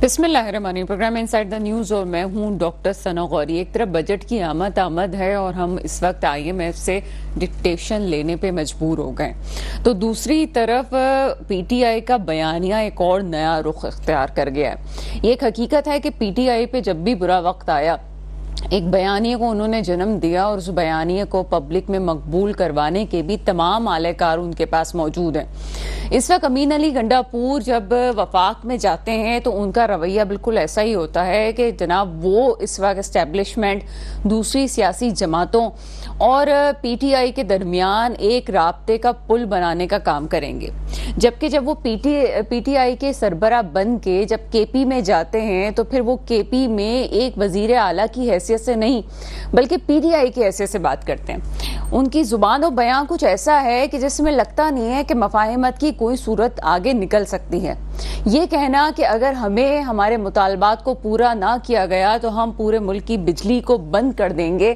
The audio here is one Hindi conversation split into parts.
बिस्मिल्लाहिर्रहमानिर्रहीम। प्रोग्राम इनसाइड द न्यूज और मैं हूं डॉक्टर सना गौरी। एक तरफ बजट की आमद है और हम इस वक्त IMF से डिक्टेशन लेने पे मजबूर हो गए, तो दूसरी तरफ PTI का बयानिया एक और नया रुख इख्तियार कर गया है। ये एक हकीकत है कि PTI पे जब भी बुरा वक्त आया, एक बयानिए को उन्होंने जन्म दिया और उस बयानिए को पब्लिक में मकबूल करवाने के भी तमाम आलेकार उनके पास मौजूद हैं। इस वक्त अमीन अली गंडापुर जब वफाक में जाते हैं तो उनका रवैया बिल्कुल ऐसा ही होता है कि जनाब वो इस वक्त इस्टेब्लिशमेंट, दूसरी सियासी जमातों और PTI के दरमियान एक राब्ते का पुल बनाने का काम करेंगे। जबकि जब वो PTI के सरबरा बन के जब KP में जाते हैं तो फिर वो KP में एक वजीर आला की हैसियत से नहीं बल्कि PTI की हैसियत से बात करते हैं। उनकी जुबान और बयान कुछ ऐसा है कि जिसमें लगता नहीं है कि मफाहिमत की कोई सूरत आगे निकल सकती है। ये कहना कि अगर हमें हमारे मुतालबात को पूरा ना किया गया तो हम पूरे मुल्क की बिजली को बंद कर देंगे,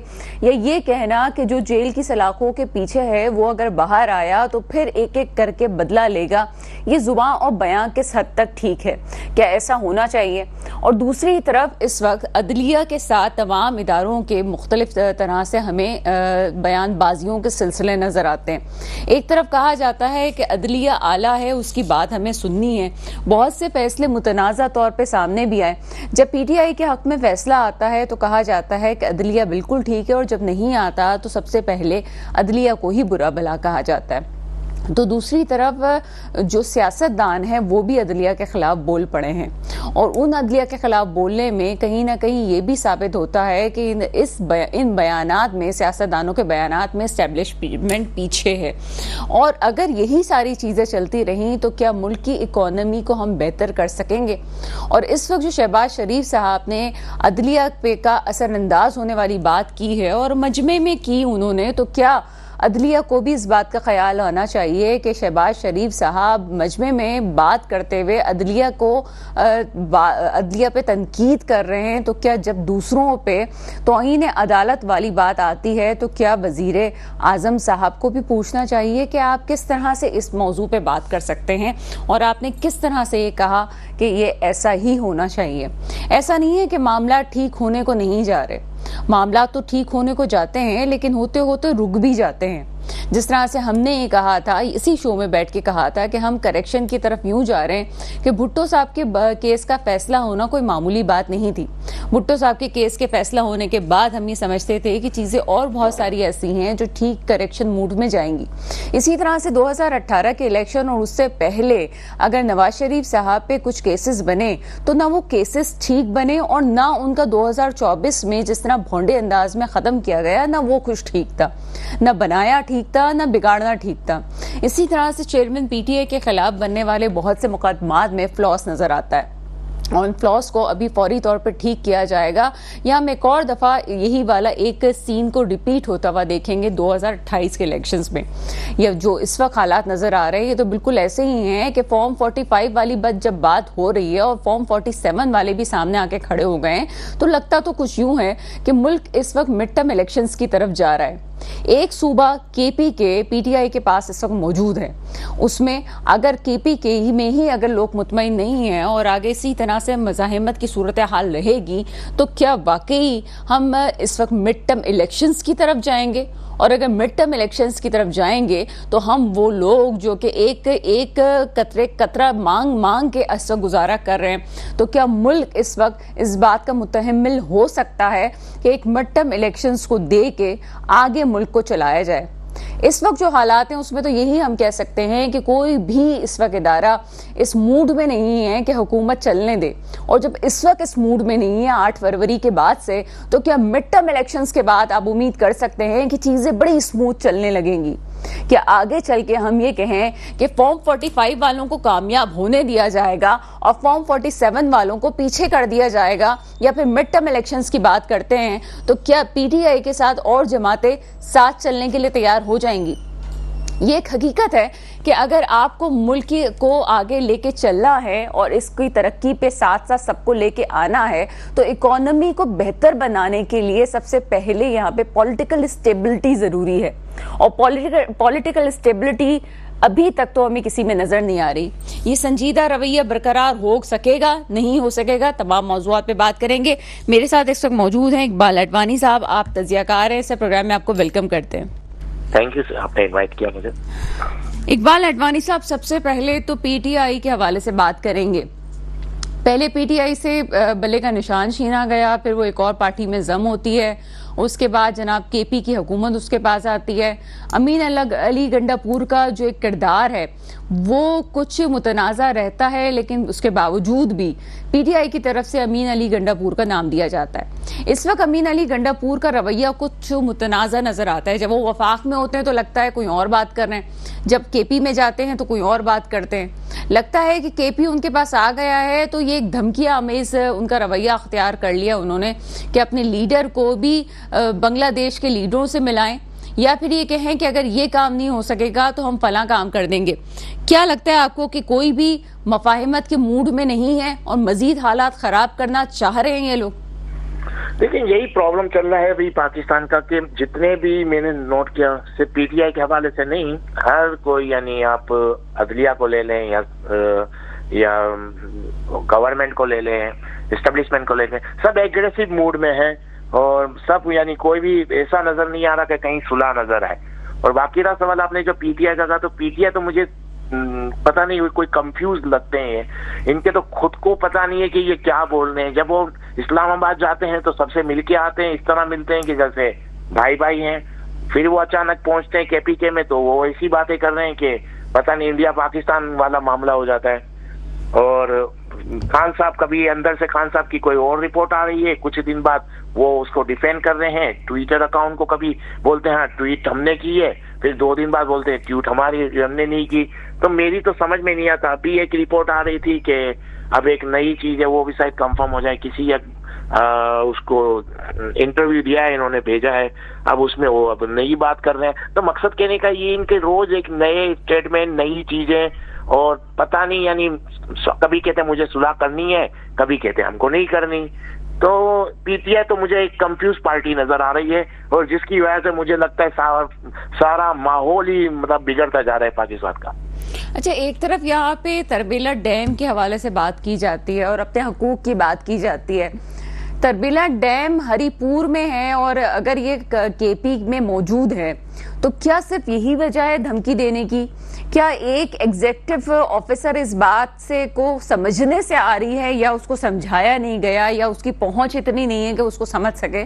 या ये कहना कि जो जेल की सलाखों के पीछे है वो अगर बाहर आया तो फिर एक एक करके बदला लेगा, ये जुबान और बयान किस हद तक ठीक है? क्या ऐसा होना चाहिए? और दूसरी तरफ इस वक्त अदलिया के साथ तमाम इदारों के मुख्तलिफ तरह से हमें बयानबाजियों के सिलसिले नजर आते हैं। एक तरफ कहा जाता है कि अदलिया आला है, उसकी बात हमें सुननी है। बहुत से फैसले मुतनाज़ा तौर पे सामने भी आए। जब PTI के हक में फैसला आता है तो कहा जाता है कि अदलिया बिल्कुल ठीक है, और जब नहीं आता तो सबसे पहले अदलिया को ही बुरा भला कहा जाता है। तो दूसरी तरफ जो सियासतदान हैं वो भी अदलिया के खिलाफ बोल पड़े हैं, और उन अदलिया के खिलाफ बोलने में कहीं ना कहीं ये भी साबित होता है कि इन बयानात में, सियासतदानों के बयानात में एस्टेब्लिशमेंट पीछे है। और अगर यही सारी चीज़ें चलती रहीं तो क्या मुल्क की इकोनॉमी को हम बेहतर कर सकेंगे? और इस वक्त जो शहबाज शरीफ साहब ने अदलिया पे का असरअंदाज होने वाली बात की है और मजमे में की उन्होंने, तो क्या अदलिया को भी इस बात का ख्याल आना चाहिए कि शहबाज शरीफ साहब मजमे में बात करते हुए अदलिया पे तनकीद कर रहे हैं, तो क्या जब दूसरों पे तौहीन अदालत वाली बात आती है तो क्या वजीर आजम साहब को भी पूछना चाहिए कि आप किस तरह से इस मौजू पे बात कर सकते हैं और आपने किस तरह से ये कहा कि ये ऐसा ही होना चाहिए? ऐसा नहीं है कि मामला ठीक होने को नहीं जा रहे, मामला तो ठीक होने को जाते हैं लेकिन होते होते रुक भी जाते हैं। जिस तरह से हमने ये कहा था, इसी शो में बैठ के कहा था कि हम करेक्शन की तरफ यूं जा रहे हैं कि भुट्टो साहब के केस का फैसला होना कोई मामूली बात नहीं थी। भुट्टो साहब के केस के फैसला होने के बाद हम ये समझते थे कि चीज़ें और बहुत सारी ऐसी हैं जो ठीक करेक्शन मूड में जाएंगी। इसी तरह से 2018 के इलेक्शन और उससे पहले अगर नवाज शरीफ साहब पे कुछ केसेस बने तो ना वो केसेस ठीक बने और ना उनका 2024 में जिस तरह भोंडे अंदाज में ख़त्म किया गया, ना वो कुछ ठीक था, ना बनाया ठीक था, ना बिगाड़ना ठीक था। इसी तरह से चेयरमैन PTI के खिलाफ बनने वाले बहुत से मुकदमात में फ्लॉस नजर आता है और फ्लॉस को अभी फौरी तौर पर ठीक किया जाएगा, या हम एक और दफ़ा यही वाला एक सीन को रिपीट होता हुआ देखेंगे 2028 के इलेक्शंस में। या जो इस वक्त हालात नज़र आ रहे हैं ये तो बिल्कुल ऐसे ही हैं कि फॉर्म 45 वाली जब बात हो रही है और फॉर्म 47 वाले भी सामने आके खड़े हो गए हैं, तो लगता तो कुछ यूं है कि मुल्क इस वक्त मिड टर्म इलेक्शंस की तरफ जा रहा है। एक सूबा KP के PTI के पास इस वक्त मौजूद है, उसमें अगर KP के ही में ही अगर लोग मुतमईन नहीं हैं और आगे इसी तरह से मज़ाहिमत की सूरत हाल रहेगी तो क्या वाकई हम इस वक्त मिड टर्म इलेक्शंस की तरफ जाएंगे? और अगर मिड टर्म इलेक्शंस की तरफ जाएंगे तो हम वो लोग जो कि एक कतरा मांग के असर गुजारा कर रहे हैं, तो क्या मुल्क इस वक्त इस बात का मुतहम्मिल हो सकता है कि एक मिड टर्म इलेक्शंस को दे के आगे मुल्क को चलाया जाए? इस वक्त जो हालात हैं उसमें तो यही हम कह सकते हैं कि कोई भी इस वक्त इदारा इस मूड में नहीं है कि हुकूमत चलने दे, और जब इस वक्त इस मूड में नहीं है 8 फरवरी के बाद से, तो क्या मिड टर्म इलेक्शंस के बाद आप उम्मीद कर सकते हैं कि चीज़ें बड़ी स्मूथ चलने लगेंगी? क्या आगे चल के हम ये कहें कि फॉर्म 45 वालों को कामयाब होने दिया जाएगा और फॉर्म 47 वालों को पीछे कर दिया जाएगा, या फिर मिड टर्म इलेक्शंस की बात करते हैं तो क्या PTI के साथ और जमातें साथ चलने के लिए तैयार हो जाएंगी? ये एक हकीकत है कि अगर आपको मुल्क को आगे लेके चलना है और इसकी तरक्की पे साथ साथ सबको लेके आना है तो इकोनॉमी को बेहतर बनाने के लिए सबसे पहले यहाँ पे पॉलिटिकल स्टेबिलिटी ज़रूरी है। और पॉलिटिकल स्टेबिलिटी अभी तक तो हमें किसी में नजर नहीं आ रही। ये संजीदा रवैया बरकरार हो सकेगा, नहीं हो सकेगा, तमाम मौजूआत पे बात करेंगे। मेरे साथ इस वक्त मौजूद हैं इकबाल अडवाणी साहब, आप तजियाकार हैं, इस प्रोग्राम में आपको वेलकम करते हैं। थैंक यू, आपने इनवाइट किया मुझे। इकबाल अडवाणी साहब, सबसे पहले तो पीटीआई के हवाले से बात करेंगे। पहले पीटीआई से बल्ले का निशान छीना गया, फिर वो एक और पार्टी में जम होती है, उसके बाद जनाब केपी की हुकूमत उसके पास आती है। अमीन अली गंडापुर का जो एक किरदार है वो कुछ मुतनाज़ा रहता है, लेकिन उसके बावजूद भी पीटीआई की तरफ से अमीन अली गंडापुर का नाम दिया जाता है। इस वक्त अमीन अली गंडापुर का रवैया कुछ मुतनाज़ा नजर आता है। जब वो वफाक में होते हैं तो लगता है कोई और बात कर रहे हैं, जब केपी में जाते हैं तो कोई और बात करते हैं। लगता है कि केपी उनके पास आ गया है तो ये एक धमकिया आमेज उनका रवैया अख्तियार कर लिया उन्होंने कि अपने लीडर को भी बांग्लादेश के लीडरों से मिलाएं, या फिर ये कहें कि अगर ये काम नहीं हो सकेगा तो हम फला काम कर देंगे। क्या लगता है आपको कि कोई भी मफाहिमत के मूड में नहीं है और मजीद हालात खराब करना चाह रहे हैं ये लोग? देखिए, यही प्रॉब्लम चल रहा है अभी पाकिस्तान का कि जितने भी मैंने नोट किया, सिर्फ पीटीआई के हवाले से नहीं, हर कोई, यानी आप अदलिया को ले लें या गवर्नमेंट को ले लें, एस्टेब्लिशमेंट को ले लें, सब एग्रेसिव मूड में है और सब, यानी कोई भी ऐसा नजर नहीं आ रहा कि कहीं सुलह नजर आए। और बाकी रहा सवाल आपने जो पीटीआई का कहा, तो पीटीआई तो मुझे पता नहीं, कोई कंफ्यूज लगते हैं। इनके तो खुद को पता नहीं है कि ये क्या बोल रहे हैं। जब वो इस्लामाबाद जाते हैं तो सबसे मिलके आते हैं, इस तरह मिलते हैं कि जैसे भाई भाई हैं। फिर वो अचानक पहुंचते हैं केपीके में तो वो ऐसी बातें कर रहे हैं कि पता नहीं इंडिया पाकिस्तान वाला मामला हो जाता है। और खान साहब, कभी अंदर से खान साहब की कोई और रिपोर्ट आ रही है, कुछ दिन बाद वो उसको डिफेंड कर रहे हैं। ट्विटर अकाउंट को कभी बोलते हैं हाँ ट्वीट हमने की है, फिर 2 दिन बाद बोलते हैं ट्वीट हमने नहीं की। तो मेरी तो समझ में नहीं आता। अभी एक रिपोर्ट आ रही थी कि अब एक नई चीज है, वो भी शायद कंफर्म हो जाए, किसी उसको इंटरव्यू दिया है, इन्होंने भेजा है, अब उसमें वो अब नई बात कर रहे हैं। तो मकसद कहने का ये, इनके रोज एक नए स्टेटमेंट, नई चीजें, और पता नहीं, यानी कभी कहते हैं मुझे सुलह करनी है, कभी कहते हैं हमको नहीं करनी। तो पीटीआई तो मुझे एक कंफ्यूज पार्टी नजर आ रही है, और जिसकी वजह से मुझे लगता है सारा माहौल ही मतलब बिगड़ता जा रहा है पाकिस्तान का। अच्छा, एक तरफ यहाँ पे तरबेला डैम के हवाले से बात की जाती है और अपने हकूक की बात की जाती है। तरबेला डैम हरिपुर में है और अगर ये केपी में मौजूद है तो क्या सिर्फ यही वजह है धमकी देने की? क्या एक एग्जीक्यूटिव ऑफिसर इस बात से को समझने से आ रही है, या उसको समझाया नहीं गया, या उसकी पहुंच इतनी नहीं है कि उसको समझ सके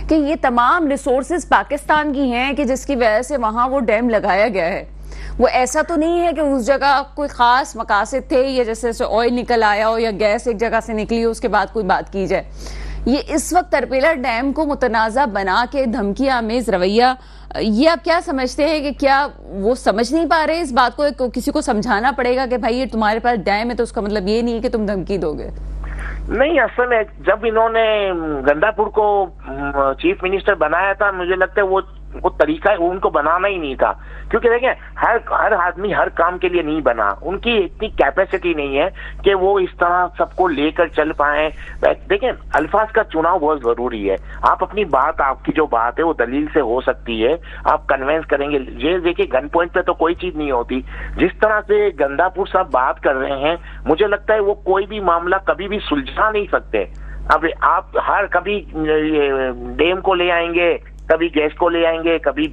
कि ये तमाम रिसोर्सेज पाकिस्तान की हैं कि जिसकी वजह से वहां वो डैम लगाया गया है? वो ऐसा तो नहीं है कि उस जगह कोई खास मकासद थे, या जैसे ऑयल निकल आया हो या गैस एक जगह से निकली हो उसके बाद कोई बात की जाए। ये इस वक्त तरबेला डैम को मुतनाज़ा बना के धमकी आमेज रवैया, ये आप क्या समझते हैं कि क्या वो समझ नहीं पा रहे इस बात को? किसी को समझाना पड़ेगा कि भाई ये तुम्हारे पास डैम है तो उसका मतलब ये नहीं है कि तुम धमकी दोगे। नहीं, असल में जब इन्होंने गंडापुर को चीफ मिनिस्टर बनाया था, मुझे लगता है वो तरीका उनको बनाना ही नहीं था, क्योंकि देखें हर आदमी हर काम के लिए नहीं बना। उनकी इतनी कैपेसिटी नहीं है कि वो इस तरह सबको लेकर चल पाए। देखें, अल्फाज का चुनाव बहुत जरूरी है। आप अपनी बात, आपकी जो बात है वो दलील से हो सकती है, आप कन्विंस करेंगे। ये देखिए, गन पॉइंट पे तो कोई चीज नहीं होती। जिस तरह से गंडापुर साहब बात कर रहे हैं, मुझे लगता है वो कोई भी मामला कभी भी सुलझा नहीं सकते। अब आप कभी डैम को ले आएंगे, कभी गैस को ले आएंगे, कभी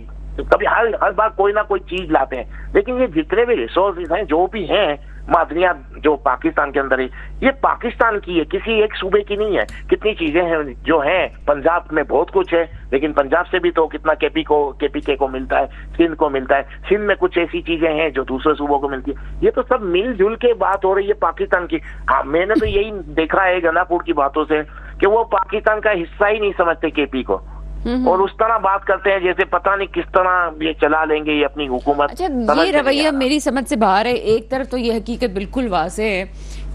हर बार कोई ना कोई चीज लाते हैं। लेकिन ये जितने भी रिसोर्सेज हैं, जो भी हैं, मादनियां जो पाकिस्तान के अंदर है, ये पाकिस्तान की है, किसी एक सूबे की नहीं है। कितनी चीजें हैं जो हैं, पंजाब में बहुत कुछ है, लेकिन पंजाब से भी तो कितना केपीके को मिलता है, सिंध को मिलता है। सिंध में कुछ ऐसी चीजें हैं जो दूसरे सूबों को मिलती है। ये तो सब मिलजुल के बात हो रही है पाकिस्तान की। हाँ, मैंने तो यही देखा है गंडापुर की बातों से कि वो पाकिस्तान का हिस्सा ही नहीं समझते केपी को, और उस तरह बात करते हैं जैसे पता नहीं किस तरह ये चला लेंगे ये अपनी हुकूमत। अच्छा, ये रवैया मेरी समझ से बाहर है। एक तरफ तो ये हकीकत बिल्कुल वाज़ेह है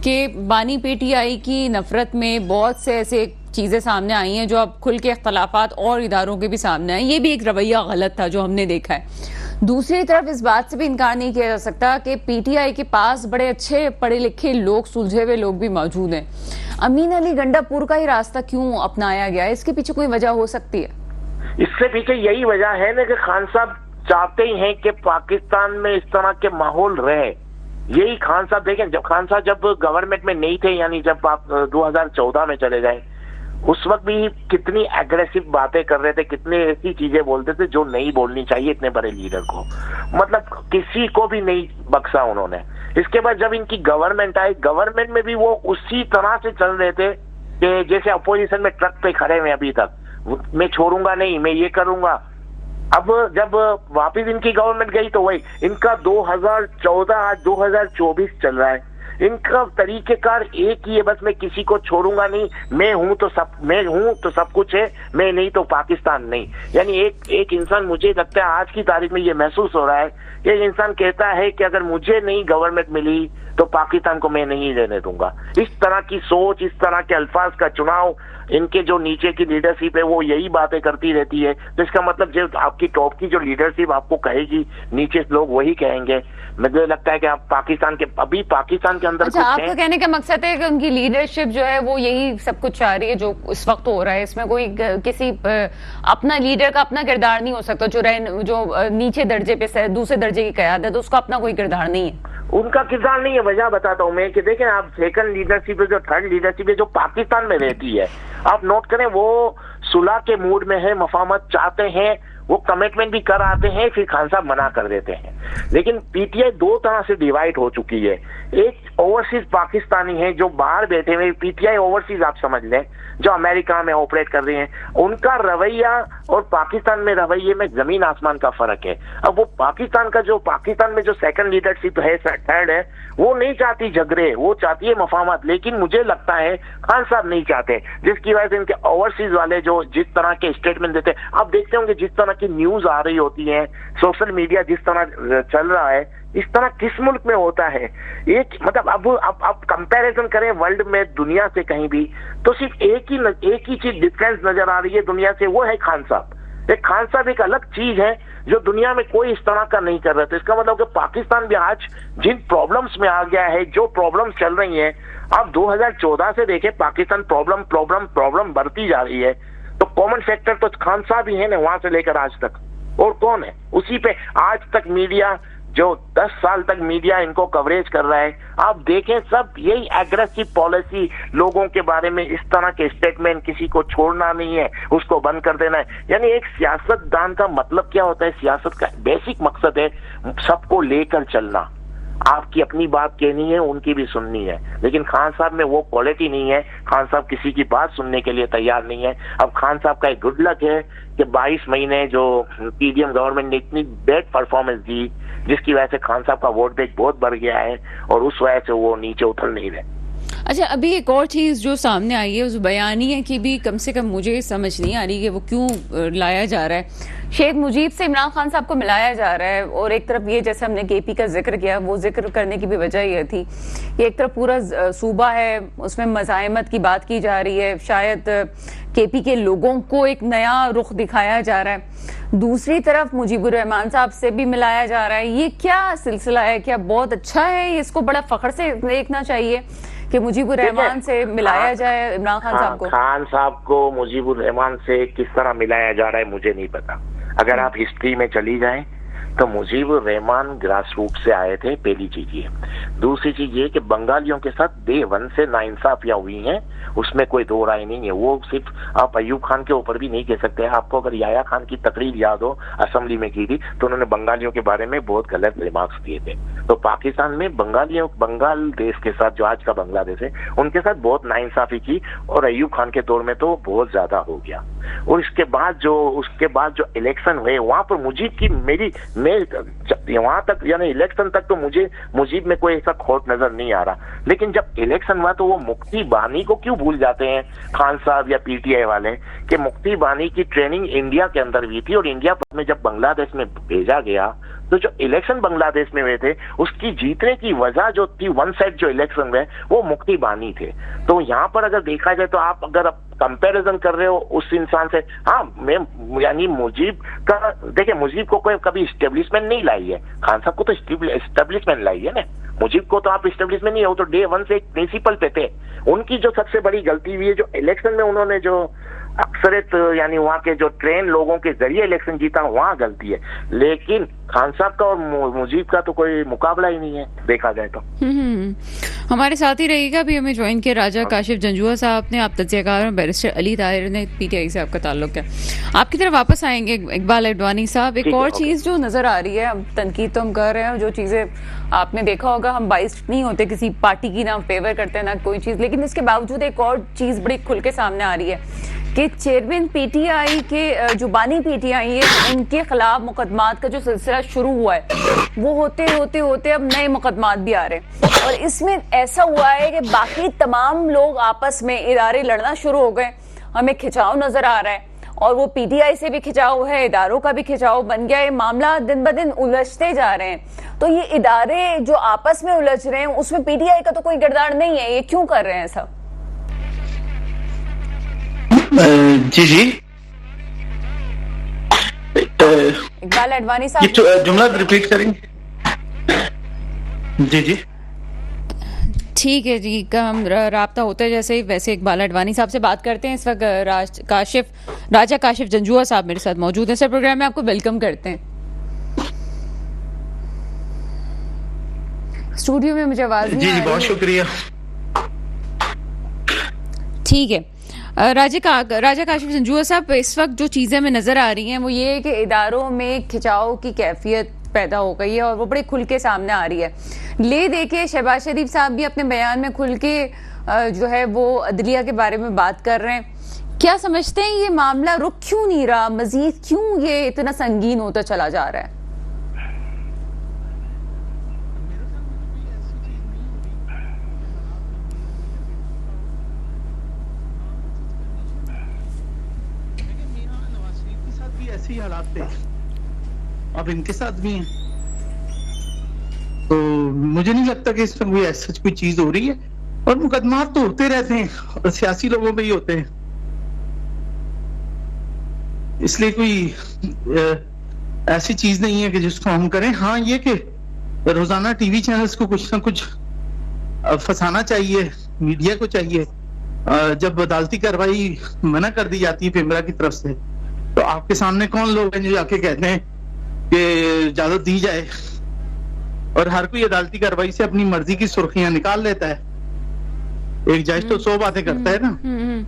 कि बानी पीटीआई की नफरत में बहुत से ऐसे चीजें सामने आई हैं जो अब खुल के इख्तलाफात और इदारों के भी सामने आए। ये भी एक रवैया गलत था जो हमने देखा है। दूसरी तरफ इस बात से भी इनकार नहीं किया जा सकता कि पीटीआई के पास बड़े अच्छे पढ़े लिखे लोग, सुलझे हुए लोग भी मौजूद हैं। अमीन अली गंडापुर का ही रास्ता क्यों अपनाया गया? इसके पीछे कोई वजह हो सकती है? इससे पीछे यही वजह है ना कि खान साहब चाहते ही हैं कि पाकिस्तान में इस तरह के माहौल रहे। यही खान साहब देखें, जब खान साहब जब गवर्नमेंट में नहीं थे, यानी जब आप 2014 में चले गए, उस वक्त भी कितनी एग्रेसिव बातें कर रहे थे, कितनी ऐसी चीजें बोलते थे जो नहीं बोलनी चाहिए इतने बड़े लीडर को। मतलब किसी को भी नहीं बख्शा उन्होंने। इसके बाद जब इनकी गवर्नमेंट आई, गवर्नमेंट में भी वो उसी तरह से चल रहे थे कि जैसे अपोजिशन में ट्रक पे खड़े हुए अभी तक, मैं छोड़ूंगा नहीं, मैं ये करूंगा। अब जब वापिस इनकी गवर्नमेंट गई तो वही इनका 2014 आज 2024 चल रहा है। इनका तरीकेकार एक ही है, बस मैं किसी को छोड़ूंगा नहीं, मैं हूं तो सब कुछ है, मैं नहीं तो पाकिस्तान नहीं। यानी एक इंसान, मुझे लगता है आज की तारीख में ये महसूस हो रहा है कि एक इंसान कहता है कि अगर मुझे नहीं गवर्नमेंट मिली तो पाकिस्तान को मैं नहीं रहने दूंगा। इस तरह की सोच, इस तरह के अल्फाज का चुनाव, इनके जो नीचे की लीडरशिप है वो यही बातें करती रहती है। तो इसका मतलब जो आपकी टॉप की जो लीडरशिप आपको कहेगी, नीचे लोग वही कहेंगे। मुझे लगता है कि आप पाकिस्तान के अंदर अच्छा, आपका कहने का मकसद है कि उनकी लीडरशिप जो है वो यही सब कुछ चाह रही है जो इस वक्त हो रहा है। इसमें कोई किसी अपना लीडर का अपना किरदार नहीं हो सकता। जो नीचे दर्जे पे दूसरे दर्जे की क़यादत है उसका अपना कोई किरदार नहीं है, उनका किरदार नहीं है। वजह बताता हूं मैं कि देखें आप, सेकंड लीडरशिप है, जो थर्ड लीडरशिप है, जो पाकिस्तान में रहती है, आप नोट करें, वो सुलह के मूड में है, मफाहमत चाहते हैं, वो कमिटमेंट भी कर आते हैं, फिर खान साहब मना कर देते हैं। लेकिन पीटीआई दो तरह से डिवाइड हो चुकी है। एक ओवरसीज पाकिस्तानी है जो बाहर बैठे हुए, पीटीआई ओवरसीज आप समझ लें, जो अमेरिका में ऑपरेट कर रही हैं, उनका रवैया और पाकिस्तान में रवैये में जमीन आसमान का फर्क है। अब वो पाकिस्तान में जो सेकंड लीडरशिप है, थर्ड है, वो नहीं चाहती झगड़े, वो चाहती है मफाहमत। लेकिन मुझे लगता है खान साहब नहीं चाहते, जिसकी वजह से इनके ओवरसीज वाले जो जिस तरह के स्टेटमेंट देते हैं, आप देखते होंगे जिस तरह की न्यूज आ रही होती है, सोशल मीडिया जिस तरह चल रहा है, इस तरह किस मुल्क में होता है? एक मतलब अब कंपैरिजन करें वर्ल्ड में, दुनिया से कहीं भी, तो सिर्फ एक ही चीज डिफरेंस नजर आ रही है दुनिया से, वो है खान साहब। एक खान साहब एक अलग चीज है जो दुनिया में कोई इस तरह का नहीं कर रहा था। इसका मतलब कि पाकिस्तान भी आज जिन प्रॉब्लम्स में आ गया है, जो प्रॉब्लम्स चल रही हैं, आप 2014 से देखें पाकिस्तान प्रॉब्लम बढ़ती जा रही है। तो कॉमन फैक्टर तो खान साहब ही है ना, वहां से लेकर आज तक। और कौन है? उसी पे आज तक मीडिया, जो 10 साल तक मीडिया इनको कवरेज कर रहा है, आप देखें सब यही एग्रेसिव पॉलिसी, लोगों के बारे में इस तरह के स्टेटमेंट, किसी को छोड़ना नहीं है, उसको बंद कर देना है। यानी एक सियासतदान का मतलब क्या होता है? सियासत का बेसिक मकसद है सबको लेकर चलना। आपकी अपनी बात कहनी है, उनकी भी सुननी है। लेकिन खान साहब में वो क्वालिटी नहीं है। खान साहब किसी की बात सुनने के लिए तैयार नहीं है। अब खान साहब का एक गुड लक है कि 22 महीने जो पीडीएम गवर्नमेंट ने इतनी बैड परफॉर्मेंस दी, जिसकी वजह से खान साहब का वोट बैंक बहुत बढ़ गया है और उस वजह से वो नीचे उतर नहीं रहे। अच्छा, अभी एक और चीज जो सामने आई है, उस बयानिए की भी कम से कम मुझे समझ नहीं आ रही कि वो क्यों लाया जा रहा है। शेख मुजीब से इमरान खान साहब को मिलाया जा रहा है, और एक तरफ ये, जैसे हमने केपी का जिक्र किया, वो जिक्र करने की भी वजह ये थी कि एक तरफ पूरा सूबा है, उसमें मज़ाहमत की बात की जा रही है, शायद केपी के लोगों को एक नया रुख दिखाया जा रहा है। दूसरी तरफ मुजीबुर रहमान साहब से भी मिलाया जा रहा है। ये क्या सिलसिला है? क्या बहुत अच्छा है? इसको बड़ा फख्र से देखना चाहिए कि मुजीबुर रहमान से मिलाया जाए इमरान खान साहब को। खान साहब को मुजीबुर रहमान से किस तरह मिलाया जा रहा है मुझे नहीं पता। अगर आप हिस्ट्री में चली जाएं तो मुजीबुर रहमान ग्रास रूट से आए थे, पहली चीज ये। दूसरी चीज ये कि बंगालियों के साथ डे वन से नाइंसाफियां हुई हैं, उसमें कोई दो राय नहीं है। वो सिर्फ आप अयूब खान के ऊपर भी नहीं कह सकते। आपको अगर याया खान की तकरीर याद हो, असेंबली में की थी, तो उन्होंने बंगालियों के बारे में बहुत गलत रिमार्क्स दिए थे। तो पाकिस्तान में बंगाल देश के साथ, जो आज का बांग्लादेश है, उनके साथ बहुत नाइंसाफी की, और अयूब खान के दौर में तो बहुत ज्यादा हो गया। और उसके बाद जो इलेक्शन हुए, वहां पर मुजीब की मैं वहां तक, यानी इलेक्शन तक तो मुझे मुजीब में कोई ऐसा खोट नजर नहीं आ रहा। लेकिन जब इलेक्शन हुआ तो वो मुक्ति बानी को क्यों भूल जाते हैं खान साहब या पीटीआई वाले, कि मुक्ति बानी की ट्रेनिंग इंडिया के अंदर हुई थी, और इंडिया में जब बांग्लादेश में भेजा गया तो जो इलेक्शन बांग्लादेश में हुए थे, उसकी जीतने की वजह जो थी, वन साइड जो इलेक्शन में, वो मुक्ति बानी थे। तो यहाँ पर अगर देखा जाए तो आप अगर कंपैरिजन कर रहे हो उस इंसान से, हाँ, मैं यानी मुजीब का, देखिए मुजीब को कोई कभी स्टेब्लिशमेंट नहीं लाई है, खान साहब को तो स्टेब्लिशमेंट लाई है ना। मुजीब को तो आप स्टेब्लिशमेंट नहीं है, वो तो डे वन से एक प्रिंसिपल पे थे। उनकी जो सबसे बड़ी गलती हुई है, जो इलेक्शन में उन्होंने जो अक्सरियत यानी वहाँ के जो ट्रेन लोगों के जरिए इलेक्शन जीता वहाँ गलती है, लेकिन खान साहब का और मुजीब का तो कोई मुकाबला ही नहीं है देखा जाए तो। हमारे साथ ही रहेगा। अभी हमें ज्वाइन किया राजा काशिफ जंजुआ साहब ने, आप तज्जियाकार और बैरिस्टर अली ताहिर ने, पीटीआई से आपका ताल्लुक है। आपकी तरफ वापस आएंगे इकबाल अडवाणी साहब। एक और चीज जो नजर आ रही है, अब तनकीद तो हम कर रहे हैं, जो चीजें आपने देखा होगा, हम बाइस्ड नहीं होते किसी पार्टी की, ना फेवर करते हैं ना कोई चीज, लेकिन इसके बावजूद एक और चीज बड़ी खुल के सामने आ रही है कि चेयरमैन पीटीआई के जो बानी पीटीआई है उनके खिलाफ मुकदमात का जो सिलसिला शुरू हुआ है वो होते होते होते अब नए मुकदमात भी आ रहे हैं, और इसमें ऐसा हुआ है कि बाकी तमाम लोग आपस में इदारे लड़ना शुरू हो गए। हमें खिंचाव नजर आ रहा है, और वो पीटीआई से भी खिंचाव है, इदारों का भी खिंचाव बन गया है। मामला दिन ब दिन उलझते जा रहे हैं। तो ये इदारे जो आपस में उलझ रहे हैं उसमें पीटीआई का तो कोई किरदार नहीं है, ये क्यों कर रहे हैं ऐसा? जी इकबाल अडवाणी साहब जुमला रिपीट करेंगे? जी ठीक है जी, हम राब्ता होता है जैसे ही वैसे इकबाल अडवाणी साहब से बात करते हैं। इस वक्त राजा काशिफ जंजुआ साहब मेरे साथ मौजूद हैं। सर, प्रोग्राम में आपको वेलकम करते हैं। स्टूडियो में मुझे आवाज नहीं आ रही है। बहुत शुक्रिया। ठीक है राजा काशिफ जंजुआ साहब, इस वक्त जो चीजें हमें नजर आ रही हैं वो ये है कि इदारों में खिंचाव की कैफियत पैदा हो गई है और वो बड़े खुल के सामने आ रही है। ले देके शहबाज शरीफ साहब भी अपने बयान में खुल के जो है वो अदलिया के बारे में बात कर रहे हैं। क्या समझते हैं ये मामला रुक क्यों नहीं रहा, मजीद क्यों ये इतना संगीन होता चला जा रहा है? ऐसे ही हालात थे, अब इनके साथ भी हैं, तो मुझे नहीं लगता कि इसमें कोई ऐसी कोई चीज हो रही है। और मुकदमात तो होते रहते हैं और सियासी लोगों पे ही होते हैं, इसलिए कोई ऐसी चीज नहीं है कि जिसको हम करें। हाँ, ये कि रोजाना टीवी चैनल्स को कुछ ना कुछ फंसाना चाहिए, मीडिया को चाहिए। जब अदालती कार्रवाई मना कर दी जाती है पिमरा की तरफ से, तो आपके सामने कौन लोग हैं जो जाके कहते हैं कि इजाजत दी जाए, और हर कोई अदालती कार्रवाई से अपनी मर्जी की सुर्खियां निकाल लेता है। एक जज तो 100 बातें करता है ना,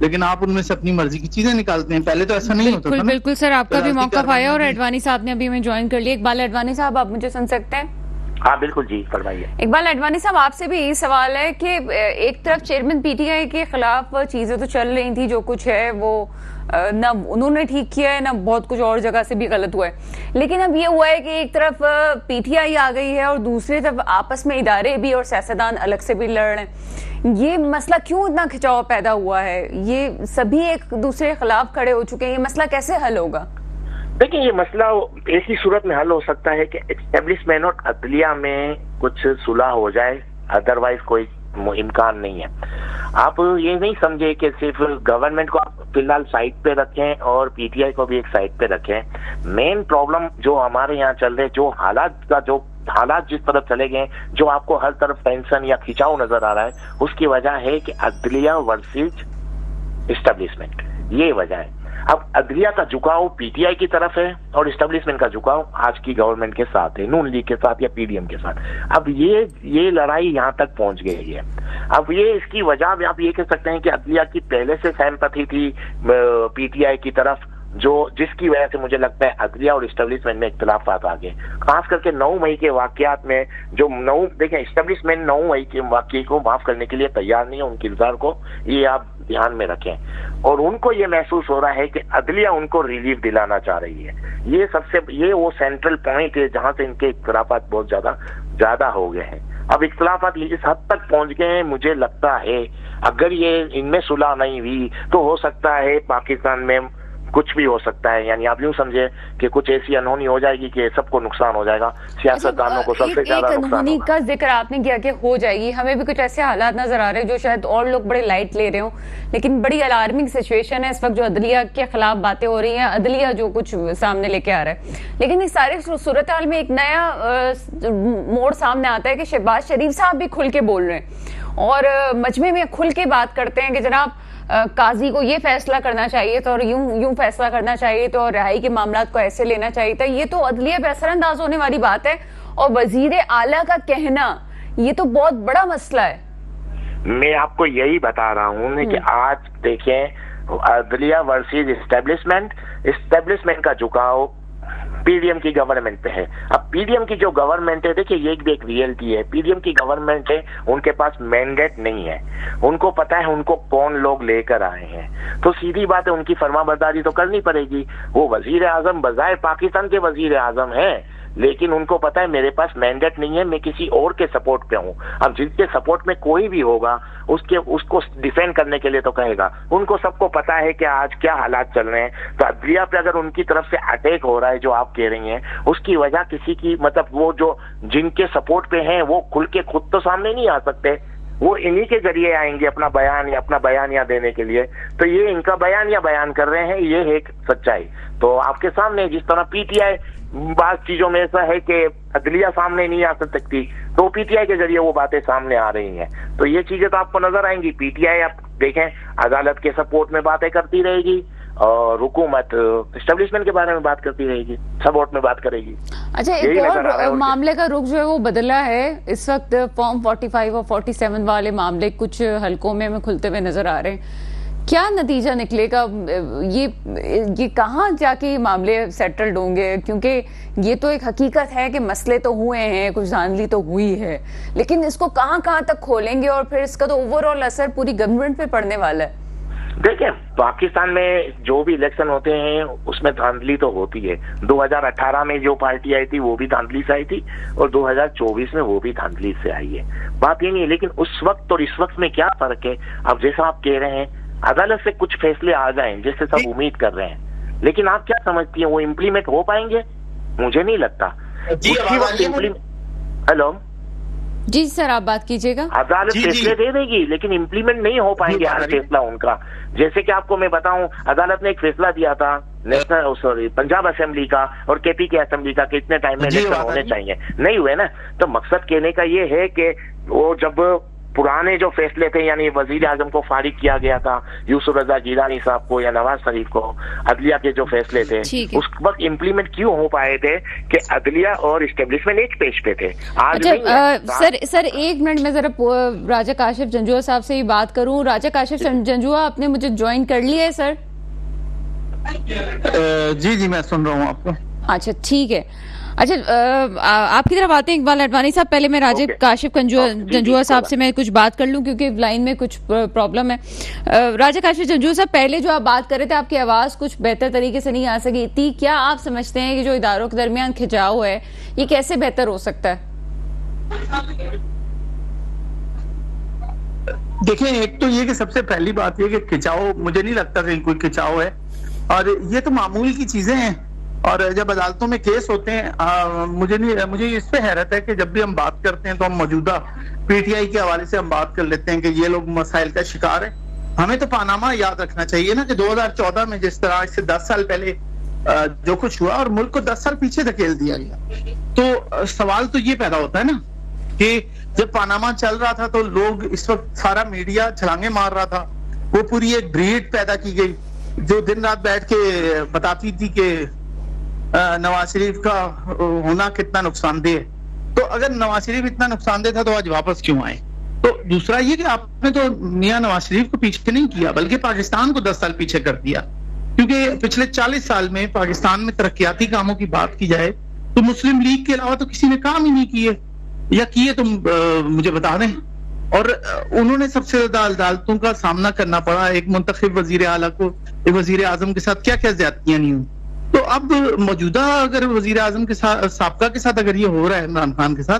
लेकिन आप उनमें से अपनी मर्जी की चीजें निकालते हैं। पहले तो ऐसा नहीं होता था। बिल्कुल सर, आपका भी मौका पाया और अडवाणी साहब ने अभी हमें ज्वाइन कर लिया। इकबाल अडवाणी साहब, आप मुझे सुन सकते हैं? हाँ बिल्कुल जी, फरमाइए। इकबाल अडवाणी साहब, आपसे भी यही सवाल है कि एक तरफ चेयरमैन पीटीआई के खिलाफ चीजें तो चल रही थी, जो कुछ है वो ना उन्होंने ठीक किया है ना बहुत कुछ और जगह से भी गलत हुआ है, लेकिन अब ये हुआ है कि एक तरफ पीटीआई आ गई है और दूसरी तरफ आपस में इदारे भी और सियासतदान अलग से भी लड़ रहे हैं। ये मसला क्यों इतना खिंचाव पैदा हुआ है? ये सभी एक दूसरे के खिलाफ खड़े हो चुके हैं, ये मसला कैसे हल होगा? देखिए, ये मसला एक ही सूरत में हल हो सकता है कि एस्टेब्लिशमेंट और अदलिया में कुछ सुलह हो जाए, अदरवाइज कोई इम्कान नहीं है। आप ये नहीं समझे कि सिर्फ गवर्नमेंट को आप फिलहाल साइड पे रखें और पीटीआई को भी एक साइड पे रखें। मेन प्रॉब्लम जो हमारे यहाँ चल रहे, जो हालात जिस तरफ चले गए, जो आपको हर तरफ टेंशन या खिंचाव नजर आ रहा है, उसकी वजह है कि अदलिया वर्सेस एस्टेब्लिशमेंट, ये वजह है। अब अदलिया का झुकाव पीटीआई की तरफ है और एस्टेब्लिशमेंट का झुकाव आज की गवर्नमेंट के साथ है, नून लीग के साथ या पीडीएम के साथ। अब ये लड़ाई यहाँ तक पहुंच गई है। अब ये इसकी वजह आप ये कह सकते हैं कि अदलिया की पहले से सहमति थी पीटीआई की तरफ, जिसकी वजह से मुझे लगता है अदलिया और एस्टेब्लिशमेंट में इख्तिलाफात आ गए। खास करके 9 मई के वाकयात में देखें, एस्टेब्लिशमेंट 9 मई के वाकये को माफ करने के लिए तैयार नहीं है, उनकी किरदार को ये आप ध्यान में रखें। और उनको ये महसूस हो रहा है कि अदलिया उनको रिलीफ दिलाना चाह रही है। ये वो सेंट्रल पॉइंट है जहां से इनके इख्तिलाफात बहुत ज्यादा हो गए हैं। अब इख्तिलाफात इस हद तक पहुंच गए हैं, मुझे लगता है अगर ये इनमें सुलह नहीं हुई तो हो सकता है पाकिस्तान में कुछ भी हो सकता है। यानी आप यूं समझे कि कुछ ऐसी अनहोनी हो जाएगी कि सबको नुकसान हो जाएगा, सियासतदानों को सबसे ज्यादा नुकसान होगा। का जिक्र आपने किया कि हो जाएगी, हमें भी कुछ ऐसे हालात नजर आ रहे हैं जो शायद और लोग बड़े लाइट ले रहे हो, लेकिन बड़ी अलार्मिंग सिचुएशन है इस वक्त जो अदलिया के खिलाफ बातें हो रही हैं, अदलिया जो कुछ सामने लेके आ रहा है। लेकिन इस सारे सूरत हाल में एक नया मोड़ सामने आता है कि शहबाज शरीफ साहब भी खुल के बोल रहे हैं और मजमे में खुल के बात करते हैं कि जनाब काजी को ये फैसला करना चाहिए था और यूं फैसला करना चाहिए तो, और रिहाई के मामला को ऐसे लेना चाहिए था, ये तो अदलिया पे असरअंदाज होने वाली बात है। और वजीर आला का कहना, ये तो बहुत बड़ा मसला है। मैं आपको यही बता रहा हूँ कि आज देखें अदलिया वर्सेस इस्टेब्लिशमेंट का झुकाव पीडीएम की गवर्नमेंट पे है। अब पीडीएम की जो गवर्नमेंट है, देखिए ये भी एक रियलिटी है, पीडीएम की गवर्नमेंट है, उनके पास मैंडेट नहीं है, उनको पता है उनको कौन लोग लेकर आए हैं, तो सीधी बात है उनकी फरमाबरदारी तो करनी पड़ेगी। वो वजीर आजम बजाय पाकिस्तान के वजीर आजम है, लेकिन उनको पता है मेरे पास मैंडेट नहीं है, मैं किसी और के सपोर्ट पे हूँ। अब जिसके सपोर्ट में कोई भी होगा उसको डिफेंड करने के लिए तो कहेगा। उनको सबको पता है कि आज क्या हालात चल रहे हैं, तो अदलिया पे अगर उनकी तरफ से अटैक हो रहा है जो आप कह रही हैं, उसकी वजह किसी की मतलब वो जो जिनके सपोर्ट पे हैं वो खुल के खुद तो सामने नहीं आ सकते, वो इन्हीं के जरिए आएंगे अपना बयानिया देने के लिए। तो ये इनका बयान कर रहे हैं, ये है एक सच्चाई। तो आपके सामने जिस तरह पीटीआई बात चीजों में ऐसा है कि अदलिया सामने नहीं आ सकती, तो पीटीआई के जरिए वो बातें सामने आ रही हैं। तो ये चीजें तो आपको नजर आएंगी। पीटीआई आप देखें अदालत के सपोर्ट में बातें करती रहेगी और हुकूमत एस्टेब्लिशमेंट के बारे में बात करती रहेगी, सपोर्ट में बात करेगी। अच्छा, एक और मामले का रुख जो है वो बदला है। इस वक्त फॉर्म 45 और 47 वाले मामले कुछ हलकों में खुलते हुए नजर आ रहे हैं। क्या नतीजा निकलेगा? ये कहाँ जाके ये मामले सेटल्ड होंगे? क्योंकि ये तो एक हकीकत है कि मसले तो हुए हैं, कुछ धांधली तो हुई है, लेकिन इसको कहाँ तक खोलेंगे और फिर इसका तो ओवरऑल असर पूरी गवर्नमेंट पे पड़ने वाला है। देखिए, पाकिस्तान में जो भी इलेक्शन होते हैं उसमें धांधली तो होती है। 2018 में जो पार्टी आई थी वो भी धांधली से आई थी और 2024 में वो भी धांधली से आई है। बात ये नहीं है, लेकिन उस वक्त और इस वक्त में क्या फर्क है? अब जैसा आप कह रहे हैं अदालत से कुछ फैसले आ जाएं जैसे सब उम्मीद कर रहे हैं, लेकिन आप क्या समझती हैं वो इम्प्लीमेंट हो पाएंगे? मुझे नहीं लगता। हेलो जी सर, आप बात कीजिएगा। अदालत फैसले दे देगी लेकिन इम्प्लीमेंट नहीं हो पाएंगे हर फैसला उनका। जैसे कि आपको मैं बताऊं, अदालत ने एक फैसला दिया था पंजाब असेंबली का और केपी के असेंबली का कि इतने टाइम में इलेक्शन होने चाहिए, नहीं हुए ना। तो मकसद कहने का ये है कि वो जब पुराने जो फैसले थे, यानी वजीर आजम को फारिग किया गया था, यूसुफ रजा गिलानी साहब को या नवाज शरीफ को, अदलिया के जो फैसले थे उस वक्त इम्प्लीमेंट क्यों हो पाए थे कि अदलिया और इस्टेब्लिशमेंट एक पेज पे थे। आज सर एक मिनट में जरा राजा काशिफ जंजुआ साहब से ही बात करूं। राजा काशिफ जंजुआ, आपने मुझे ज्वाइन कर लिया है सर? जी मैं सुन रहा हूँ आपको। अच्छा ठीक है। अच्छा, आपकी तरफ आते हैं इकबाल अडवाणी साहब। पहले मैं राजा काशिफ जंजुआ साहब से मैं कुछ बात कर लूं क्योंकि लाइन में कुछ प्रॉब्लम है। राजा काशिफ जंजुआ साहब, पहले जो आप बात कर रहे थे आपकी आवाज कुछ बेहतर तरीके से नहीं आ सकी थी। क्या आप समझते हैं कि जो इदारों के दरमियान खिंचाव है ये कैसे बेहतर हो सकता है? देखिए, एक तो ये कि सबसे पहली बात ये कि खिंचाव, मुझे नहीं लगता कि कोई खिंचाव है, और ये तो मामूल की चीजें हैं। और जब अदालतों में केस होते हैं, मुझे इस पे हैरत है कि जब भी हम बात करते हैं तो हम मौजूदा पीटीआई के हवाले से हम बात कर लेते हैं कि ये लोग मसाइल का शिकार है। हमें तो पानामा याद रखना चाहिए ना कि 2014 में जिस तरह से 10 साल पहले जो कुछ हुआ और मुल्क को 10 साल पीछे धकेल दिया गया। तो सवाल तो ये पैदा होता है ना कि जब पानामा चल रहा था तो लोग, इस वक्त सारा मीडिया छलांगे मार रहा था, वो पूरी एक ब्रीड पैदा की गई जो दिन रात बैठ के बताती थी कि नवाज शरीफ का होना कितना नुकसानदेह है। तो अगर नवाज शरीफ इतना नुकसानदेह था तो आज वापस क्यों आए? तो दूसरा ये कि आपने तो मियां नवाज शरीफ को पीछे नहीं किया बल्कि पाकिस्तान को 10 साल पीछे कर दिया, क्योंकि पिछले 40 साल में पाकिस्तान में तरक्याती कामों की बात की जाए तो मुस्लिम लीग के अलावा तो किसी ने काम ही नहीं किए, या किए तो मुझे बता दें। और उन्होंने सबसे ज्यादा अदालतों का सामना करना पड़ा। एक मुंतखब वजीर आला को एक वजीर आजम के साथ क्या क्या ज्यादतियां नहीं हुई। तो अब मौजूदा अगर वजीर आजम के साथ, साबका के साथ अगर ये हो रहा है इमरान खान के साथ,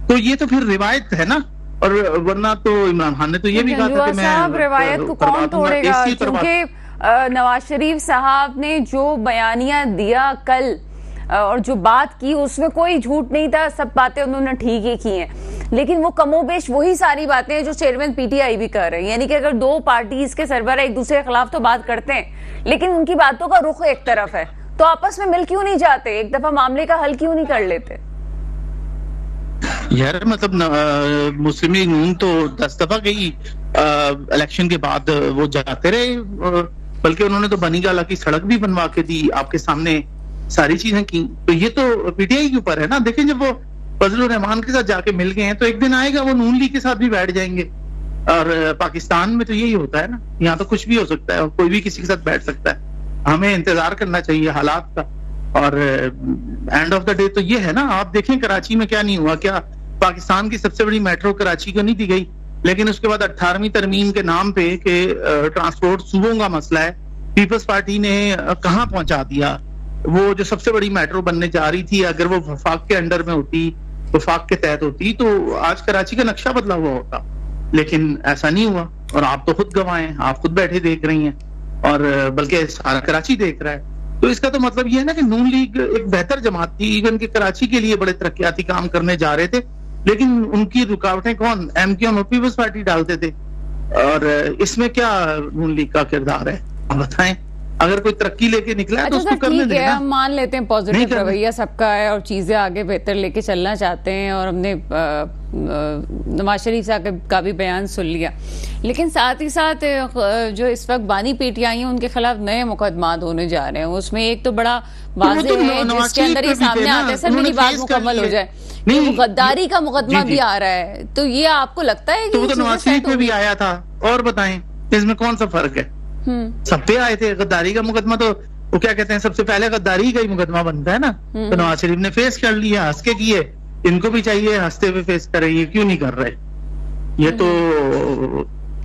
तो ये तो फिर रिवायत है ना। और वरना तो इमरान खान ने तो ये भी कहा था कि मैं रिवायत को कौन तोड़ेगा, क्योंकि नवाज शरीफ साहब ने जो बयानिया दिया कल और जो बात की उसमें कोई झूठ नहीं था, सब बातें उन्होंने ठीक ही की हैं। लेकिन वो कमोबेश वही सारी बातें हैं जो चेयरमैन पीटीआई भी कर रहे हैं। यानी कि अगर दो पार्टीज के सरबराह एक दूसरे के खिलाफ तो बात करते हैं लेकिन उनकी बातों का रुख एक तरफ है, तो आपस में मिल क्यों नहीं जाते? एक दफा मामले का हल क्यों नहीं कर लेते? यार मतलब मुस्लिम लीग नून तो 10 दफा गई इलेक्शन के बाद, वो जाते रहे, बल्कि उन्होंने तो बनी गाला की सड़क भी बनवा के दी, आपके सामने सारी चीजें की। तो ये तो पीटीआई के ऊपर है ना। देखें, जब वो फजलुर रहमान के साथ जाके मिल गए हैं तो एक दिन आएगा वो नून लीग के साथ भी बैठ जाएंगे। और पाकिस्तान में तो यही होता है ना, यहाँ तो कुछ भी हो सकता है और कोई भी किसी के साथ बैठ सकता है। हमें इंतजार करना चाहिए हालात का। और एंड ऑफ द डे तो ये है ना, आप देखें कराची में क्या नहीं हुआ। क्या पाकिस्तान की सबसे बड़ी मेट्रो कराची को नहीं दी गई, लेकिन उसके बाद 18वीं तरमीम के नाम पे कि ट्रांसपोर्ट सूबों का मसला है, पीपल्स पार्टी ने कहाँ पहुंचा दिया। वो जो सबसे बड़ी मेट्रो बनने जा रही थी, अगर वो वफाक के अंडर में होती, वफाक के तहत होती, तो आज कराची का नक्शा बदला हुआ होता। लेकिन ऐसा नहीं हुआ और आप तो खुद गवाह हैं, आप खुद बैठे देख रही हैं और बल्कि सारा कराची देख रहा है। तो इसका तो मतलब ये है ना कि नून लीग एक बेहतर जमात थी, इवन के कराची के लिए बड़े तरक्याती काम करने जा रहे थे, लेकिन उनकी रुकावटें कौन, एमक्यूएम और पीपल्स पार्टी डालते थे। और इसमें क्या नून लीग का किरदार है, आप बताएं। अगर कोई तरक्की लेके निकला है तो उसको करने देना। हम मान लेते हैं पॉजिटिव रवैया सबका है और चीजें आगे बेहतर लेके चलना चाहते हैं, और हमने नवाज शरीफ साहब का भी बयान सुन लिया, लेकिन साथ ही साथ जो इस वक्त बानी पीटीआई हैं उनके खिलाफ नए मुकदमात होने जा रहे हैं। उसमें एक तो बड़ा वाज़ेह है जिसके अंदर ये सामने आता है, सर मेरी बात मुकम्मल हो जाए, गद्दारी का मुकदमा भी आ रहा है, तो ये आपको लगता है कि तो नवाज शरीफ में भी आया था, और बताएं इसमें कौन सा फर्क है। सब पे आए थे। गद्दारी का मुकदमा तो वो क्या कहते हैं, सबसे पहले गद्दारी का ही मुकदमा बनता है ना। तो नवाज शरीफ ने फेस कर लिया, हंस के किए, इनको भी चाहिए हंसते हुए फेस करें, ये क्यों नहीं कर रहे। ये तो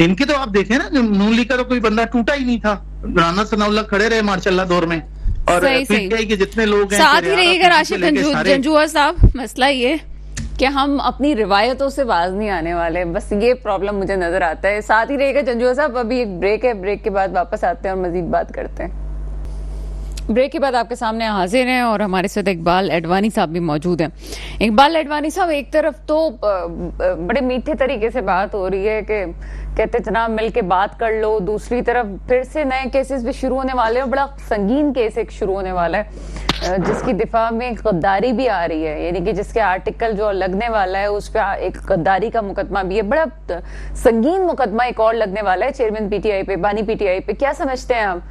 इनके तो आप देखें ना, नून लीग का तो कोई बंदा टूटा ही नहीं था, राना सनाउल्लाह खड़े रहे माशाल्लाह दौर में। और पीटीआई के जितने लोग हैं, साथ ही रहिएगा राशिद जंजुआ साहब, मसला ये कि हम अपनी रिवायतों से बाज नहीं आने वाले, बस ये प्रॉब्लम मुझे नजर आता है। साथ ही रहेगा जंजुआ साहब, अभी एक ब्रेक है, ब्रेक के बाद वापस आते हैं और मजीद बात करते हैं। ब्रेक के बाद आपके सामने हाजिर हैं और हमारे साथ इकबाल एडवानी साहब भी मौजूद हैं। इकबाल एडवानी साहब, एक तरफ तो बड़े मीठे तरीके से बात हो रही है कि कहते जनाब मिल के बात कर लो, दूसरी तरफ फिर से नए केसेस भी शुरू होने वाले हैं और बड़ा संगीन केस एक शुरू होने वाला है जिसकी दिफा में गद्दारी भी आ रही है, यानी कि जिसके आर्टिकल जो लगने वाला है उस पर एक गद्दारी का मुकदमा भी है, बड़ा संगीन मुकदमा एक और लगने वाला है चेयरमैन पीटीआई पे, बानी पीटीआई पे। क्या समझते हैं आप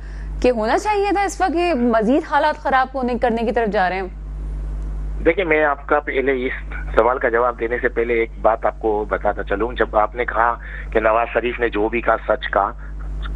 कि होना चाहिए था इस वक्त, ये मजीद हालात खराब करने की तरफ जा रहे हैं? देखिए, मैं आपका पहले इस सवाल का जवाब देने से पहले एक बात आपको बताता चलूं। जब आपने कहा कि नवाज शरीफ ने जो भी कहा सच कहा,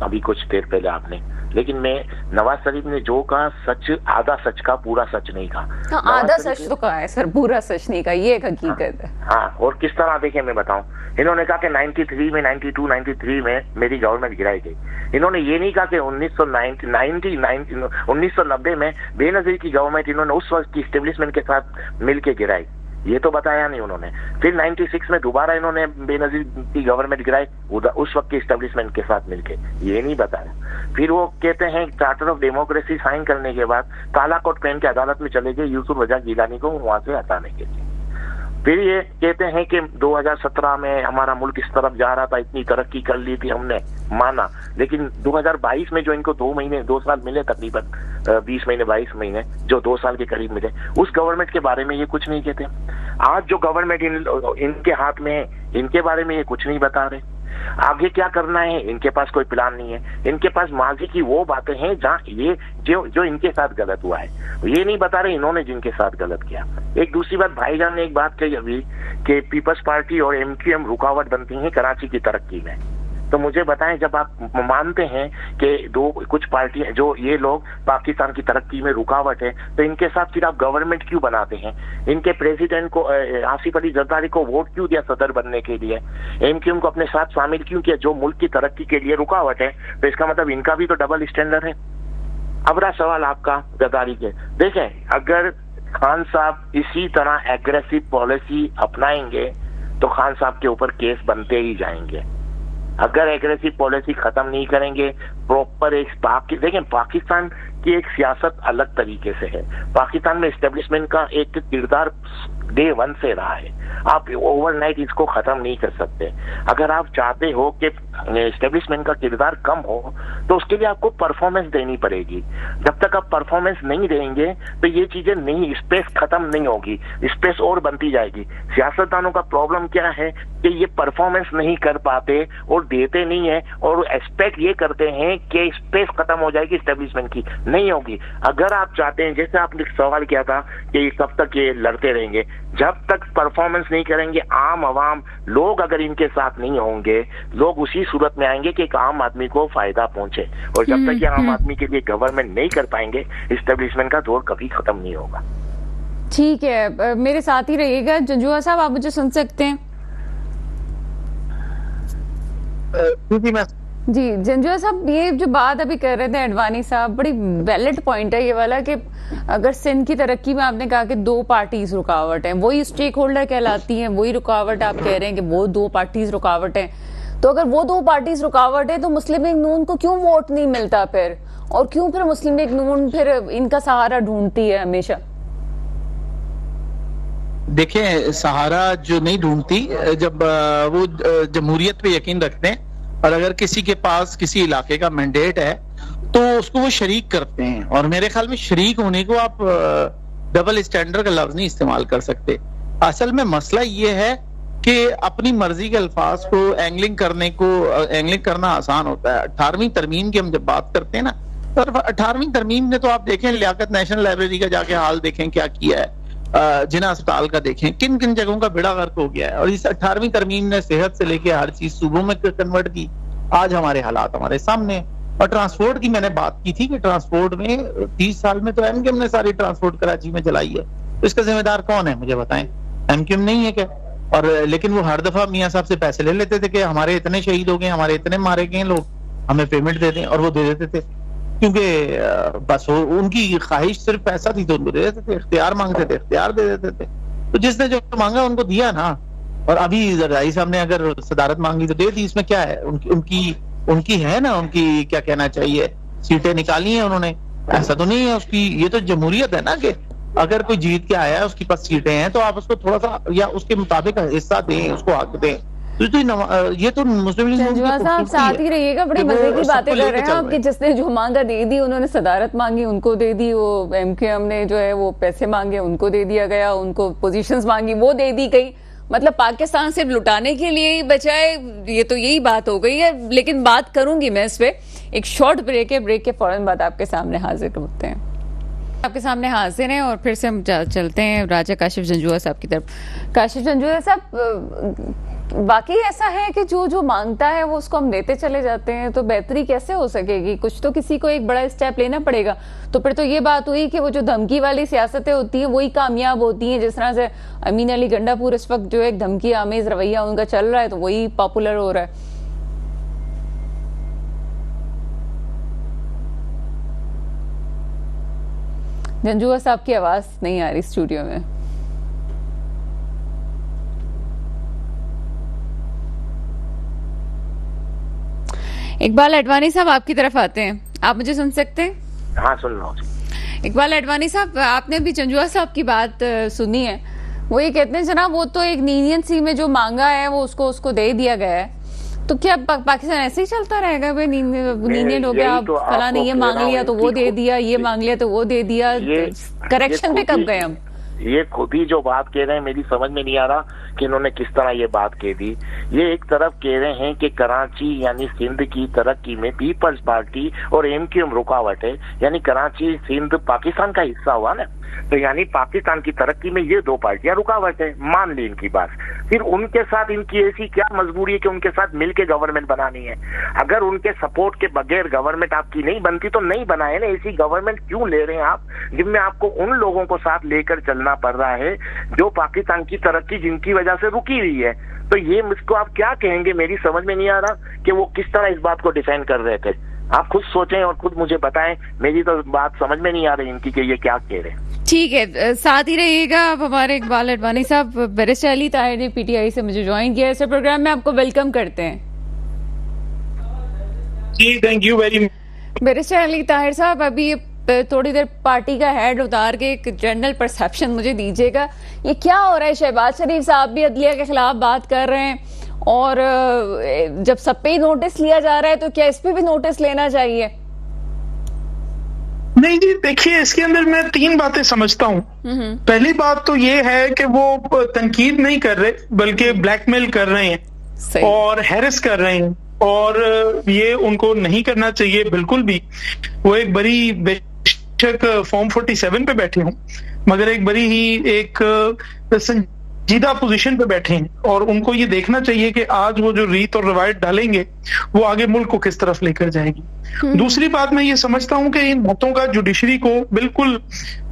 अभी कुछ देर पहले आपने, लेकिन मैं नवाज शरीफ ने जो कहा सच, आधा सच का, पूरा सच नहीं कहा। आधा सच तो कहा है सर, पूरा सच नहीं कहा, ये एक हकीकत है। हाँ, और किस तरह देखे मैं बताऊं। इन्होंने कहा कि 93 में 92 93 में मेरी गवर्नमेंट गिराई गई। इन्होंने ये नहीं कहा कि 1990 में बेनजीर की गवर्नमेंट इन्होंने उस वक्त की इस्टेब्लिशमेंट के साथ मिलके गिराई, ये तो बताया नहीं उन्होंने। फिर 96 में दोबारा इन्होंने बेनजीर की गवर्नमेंट गिराई उस वक्त के इस्टेब्लिशमेंट के साथ मिलके, ये नहीं बताया। फिर वो कहते हैं चार्टर ऑफ डेमोक्रेसी साइन करने के बाद काला कोट पहन के अदालत में चले गए यूसुफ रजा गिलानी को वहां से हटाने के लिए। फिर ये कहते हैं कि 2017 में हमारा मुल्क इस तरफ जा रहा था, इतनी तरक्की कर ली थी हमने, माना, लेकिन 2022 में जो इनको 2 साल मिले, तकरीबन 20 महीने 22 महीने जो 2 साल के करीब मिले, उस गवर्नमेंट के बारे में ये कुछ नहीं कहते। आज जो गवर्नमेंट इनके हाथ में है, इनके बारे में ये कुछ नहीं बता रहे। आगे क्या करना है इनके पास कोई प्लान नहीं है। इनके पास माजी की वो बातें हैं जहाँ ये जो इनके साथ गलत हुआ है, ये नहीं बता रहे इन्होंने जिनके साथ गलत किया। एक दूसरी बात, भाईजान ने एक बात कही अभी कि पीपल्स पार्टी और एमक्यूएम रुकावट बनती हैं कराची की तरक्की में। तो मुझे बताएं, जब आप मानते हैं कि कुछ पार्टियां, जो ये लोग पाकिस्तान की तरक्की में रुकावट है, तो इनके साथ फिर आप गवर्नमेंट क्यों बनाते हैं? इनके प्रेसिडेंट को, आसिफ अली जरदारी को वोट क्यों दिया सदर बनने के लिए? एमक्यूएम को अपने साथ शामिल क्यों किया जो मुल्क की तरक्की के लिए रुकावट है? तो इसका मतलब इनका भी तो डबल स्टैंडर्ड है। अब रहा सवाल आपका गद्दारी के। देखें, अगर खान साहब इसी तरह एग्रेसिव पॉलिसी अपनाएंगे तो खान साहब के ऊपर केस बनते ही जाएंगे। अगर एग्रेसिव पॉलिसी खत्म नहीं करेंगे, प्रॉपर एक देखें, पाकिस्तान कि एक सियासत अलग तरीके से है। पाकिस्तान में एस्टेब्लिशमेंट का एक किरदार डे वन से रहा है, आप ओवरनाइट इसको खत्म नहीं कर सकते। अगर आप चाहते हो कि एस्टेब्लिशमेंट का किरदार कम हो तो उसके लिए आपको परफॉर्मेंस देनी पड़ेगी। जब तक आप परफॉर्मेंस नहीं देंगे तो ये चीजें नहीं, स्पेस खत्म नहीं होगी, स्पेस और बनती जाएगी। सियासतदानों का प्रॉब्लम क्या है कि ये परफॉर्मेंस नहीं कर पाते और देते नहीं है और एक्सपेक्ट ये करते हैं कि स्पेस खत्म हो जाएगी एस्टेब्लिशमेंट की, नहीं होगी। अगर आप चाहते हैं, जैसे आपने सवाल किया था कि कब तक ये लड़ते रहेंगे, जब तक परफॉर्मेंस नहीं करेंगे आम आवाम लोग अगर इनके साथ नहीं होंगे, लोग उसी सूरत में आएंगे कि एक आम आदमी को फायदा पहुंचे। और जब तक ये आम आदमी के लिए गवर्नमेंट नहीं कर पाएंगे, एस्टेब्लिशमेंट का दौर कभी खत्म नहीं होगा। ठीक है, मेरे साथ ही रहिएगा। जंजुआ साहब, आप मुझे सुन सकते हैं? जी जंजुआ साहब, ये जो बात अभी कर रहे थे अडवाणी साहब, बड़ी वैलिड पॉइंट है ये वाला कि अगर सिंध की तरक्की में आपने कहा कि दो पार्टीज रुकावट हैं, वही स्टेक होल्डर कहलाती हैं, वही रुकावट आप कह रहे हैं कि वो दो पार्टीज रुकावट हैं। तो अगर वो दो पार्टीज रुकावट है तो मुस्लिम लीग नून को क्यों वोट नहीं मिलता फिर, और क्यों फिर मुस्लिम लीग नून फिर इनका सहारा ढूंढती है हमेशा? देखिए, सहारा जो नहीं ढूंढती, जब वो जमहूरियत पे यकीन रखते हैं और अगर किसी के पास किसी इलाके का मैंडेट है तो उसको वो शरीक करते हैं। और मेरे ख्याल में शरीक होने को आप डबल स्टैंडर्ड का लफ्ज नहीं इस्तेमाल कर सकते। असल में मसला ये है कि अपनी मर्जी के अल्फाज को एंगलिंग करना आसान होता है। 18वीं तरमीम की हम जब बात करते हैं ना, तो 18वीं तरमीम ने तो आप देखें, लियाकत नेशनल लाइब्रेरी का जाके हाल देखें क्या किया है, जिना अस्पताल का देखें, किन किन जगहों का बेड़ा गर्क हो गया है। और इस 18वीं तरमीम ने सेहत से लेके हर चीज सूबों में कन्वर्ट की। आज हमारे हालात हमारे सामने। और ट्रांसपोर्ट की मैंने बात की थी कि ट्रांसपोर्ट में 30 साल में तो एमक्यूएम ने सारी ट्रांसपोर्ट कराची में चलाई है, तो इसका जिम्मेदार कौन है मुझे बताएं? एमक्यूएम नहीं है क्या? और लेकिन वो हर दफा मियां साहब से पैसे ले लेते थे कि हमारे इतने शहीद हो गए, हमारे इतने मारे गए लोग, हमें पेमेंट दे दें, और वो दे देते थे क्योंकि बस उनकी ख्वाहिश सिर्फ पैसा थी तो उनको दे देते थे। इख्तियार मांगते थे, इख्तियार दे देते थे। तो जिसने जो मांगा उनको दिया ना। और अभी रईस साहब ने अगर सदारत मांगी तो दे दी, इसमें क्या है? उनकी है ना, उनकी क्या कहना चाहिए, सीटें निकाली हैं उन्होंने, ऐसा तो नहीं है उसकी। ये तो जमहूरियत है ना कि अगर कोई जीत के आया है, उसके पास सीटें हैं, तो आप उसको थोड़ा सा या उसके मुताबिक हिस्सा दें, उसको हक दें। ये तो मुस्लिम लीग साहब साथ ही रहिएगा, बड़ी मजे की बातें कर रहे हैं आप कि जिसने जो मांगा दे दी, उन्होंने सदारत मांगी उनको दे दी, वो एमक्यूएम ने जो है वो पैसे मांगे उनको दे दिया गया, उनको पोजीशंस मांगी वो दे दी गई। मतलब पाकिस्तान सिर्फ लुटाने के लिए ही बचा है, ये तो यही बात हो गई है। लेकिन बात करूंगी मैं इस पे, एक शॉर्ट ब्रेक है, ब्रेक के फौरन बाद आपके सामने हाजिर होते हैं। आपके सामने हाजिर हैं और फिर से हम चलते हैं राजा काशिफ जंजुआ साहब की तरफ। काशिफ जंजुआ साहब, बाकी ऐसा है कि जो मांगता है वो उसको हम देते चले जाते हैं, तो बेहतरी कैसे हो सकेगी? कुछ तो किसी को एक बड़ा स्टेप लेना पड़ेगा। तो फिर तो ये बात हुई कि वो जो धमकी वाली सियासतें होती हैं वही कामयाब होती हैं। जिस तरह से अमीन अली गंडापुर इस वक्त जो एक धमकी आमेज रवैया उनका चल रहा है, तो वही पॉपुलर हो रहा है। जंजुआ साहब की आवाज नहीं आ रही स्टूडियो में। इकबाल अडवाणी साहब आपकी तरफ आते हैं, आप मुझे सुन सकते हैं? हाँ, सुन रहा हूँ। इकबाल अडवाणी साहब, आपने भी जंजुआ साहब की बात सुनी है। वो ये कहते हैं जनाब वो तो एक लीनियंसी में जो मांगा है वो उसको दे दिया गया है। तो क्या पाकिस्तान ऐसे ही चलता रहेगा? भाई लीनियंट हो गया, आप फला ने ये मांग लिया तो वो दे दिया, ये मांग लिया तो वो दे दिया, करेक्शन पे कब गए हम? ये खुद ही जो बात कह रहे हैं मेरी समझ में नहीं आ रहा कि इन्होंने किस तरह ये बात कह दी। ये एक तरफ कह रहे हैं कि कराची यानी सिंध की तरक्की में पीपल्स पार्टी और एमक्यूएम रुकावट है, यानी कराची सिंध पाकिस्तान का हिस्सा हुआ ना, तो यानी पाकिस्तान की तरक्की में ये दो पार्टियां रुकावट है। मान ली इनकी बात, फिर उनके साथ इनकी ऐसी क्या मजबूरी है कि उनके साथ मिलके गवर्नमेंट बनानी है? अगर उनके सपोर्ट के बगैर गवर्नमेंट आपकी नहीं बनती तो नहीं बनाए ना। ऐसी गवर्नमेंट क्यों ले रहे हैं आप जिनमें आपको उन लोगों को साथ लेकर चलना पड़ रहा है जो पाकिस्तान की तरक्की जिनकी वजह से रुकी हुई है? तो ये मुझको आप क्या कहेंगे, मेरी समझ में नहीं आ रहा कि वो किस तरह इस बात को डिफाइन कर रहे थे। आप खुद सोचें और खुद मुझे बताएं, मेरी तो बात समझ में नहीं आ रही इनकी कि ये क्या कह रहे हैं। ठीक है, साथ ही रहिएगा आप हमारे इकबाल अडवाणी साहब। बैरिस्टर अली ताहिर ने पीटीआई से मुझे ज्वाइन किया है, प्रोग्राम में आपको वेलकम करते हैं। जी, thank you very much. Barrister Ali Tahir साहब, अभी थोड़ी देर पार्टी का हेड उतार के एक जनरल परसेप्शन मुझे दीजिएगा, ये क्या हो रहा है? शहबाज शरीफ साहब भी अदलिया के खिलाफ बात कर रहे हैं और जब सब पे ही नोटिस लिया जा रहा है तो क्या इस पे भी नोटिस लेना चाहिए? नहीं जी, देखिए इसके अंदर मैं 3 बातें समझता हूँ। पहली बात तो ये है कि वो तनकीद नहीं कर रहे बल्कि ब्लैकमेल कर रहे हैं और हैरेस कर रहे हैं, और ये उनको नहीं करना चाहिए बिल्कुल भी। वो एक बड़ी बेशक फॉर्म 47 पे बैठे हों, मगर एक बड़ी ही एक संजीदा पोजीशन पे बैठे हैं, और उनको ये देखना चाहिए कि आज वो जो रीत और रवायत डालेंगे वो आगे मुल्क को किस तरफ लेकर जाएगी। दूसरी बात मैं ये समझता हूं कि इन बातों का जुडिशरी को बिल्कुल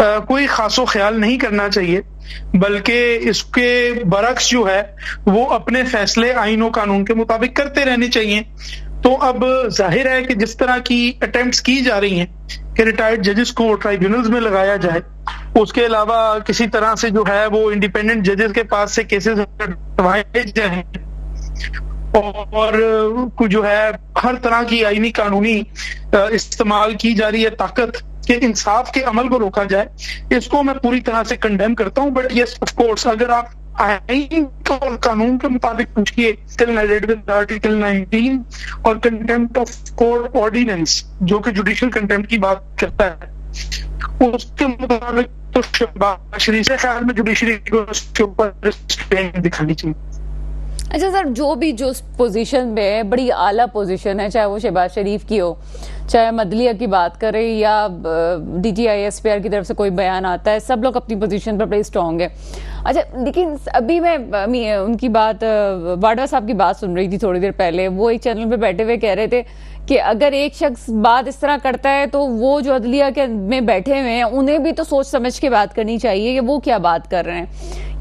कोई खासो ख्याल नहीं करना चाहिए, बल्कि इसके बरक्स जो है वो अपने फैसले आईन और कानून के मुताबिक करते रहने चाहिए। तो अब जाहिर है कि जिस तरह की अटेम्प्ट्स की जा रही हैं कि रिटायर्ड जजेस को ट्राइब्यूनल्स में लगाया जाए, उसके अलावा किसी तरह से जो है वो इंडिपेंडेंट जजेस के पास से केसेस हटवाए जाए, और जो है हर तरह की आईनी कानूनी इस्तेमाल की जा रही है ताकत कि इंसाफ के अमल को रोका जाए, इसको मैं पूरी तरह से कंडेम करता हूं। बट यस ऑफ कोर्स, अगर आप आईन और कानून के मुताबिक पूछिए, आर्टिकल 19 और कंटेम्प्ट ऑफ कोर्ट ऑर्डिनेंस जो कि जुडिशियल कंटेम्प्ट की बात करता है, उसके मुताबिक तो शहबाज शरीफ के ख्याल में जुडिशरी को उसके ऊपर रिस्ट्रेंट दिखानी चाहिए। अच्छा सर, जो पोजीशन पे है, बड़ी आला पोजीशन है, चाहे वो शहबाज शरीफ की हो, चाहे मदलिया की बात करें या DGISPR की तरफ से कोई बयान आता है, सब लोग अपनी पोजीशन पर बड़े स्ट्रॉन्ग है। अच्छा, लेकिन अभी मैं उनकी बात, वाडवा साहब की बात सुन रही थी थोड़ी देर पहले, वो एक चैनल पे बैठे हुए कह रहे थे कि अगर एक शख्स बात इस तरह करता है तो वो जो अदलिया के में बैठे हुए हैं उन्हें भी तो सोच समझ के बात करनी चाहिए कि वो क्या बात कर रहे हैं।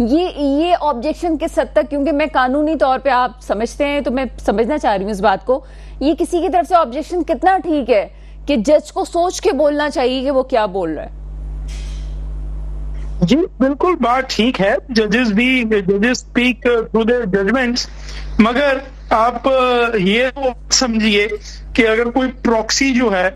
ये ऑब्जेक्शन किस हद तक, क्योंकि मैं कानूनी तौर पे आप समझते हैं तो मैं समझना चाह रही हूँ इस बात को, ये किसी की तरफ से ऑब्जेक्शन कितना ठीक है कि जज को सोच के बोलना चाहिए कि वो क्या बोल रहा है? जी बिल्कुल, बात ठीक है, जजेस स्पीक थ्रू देयर जजमेंट्स, मगर आप ये तो समझिए कि अगर कोई प्रॉक्सी जो है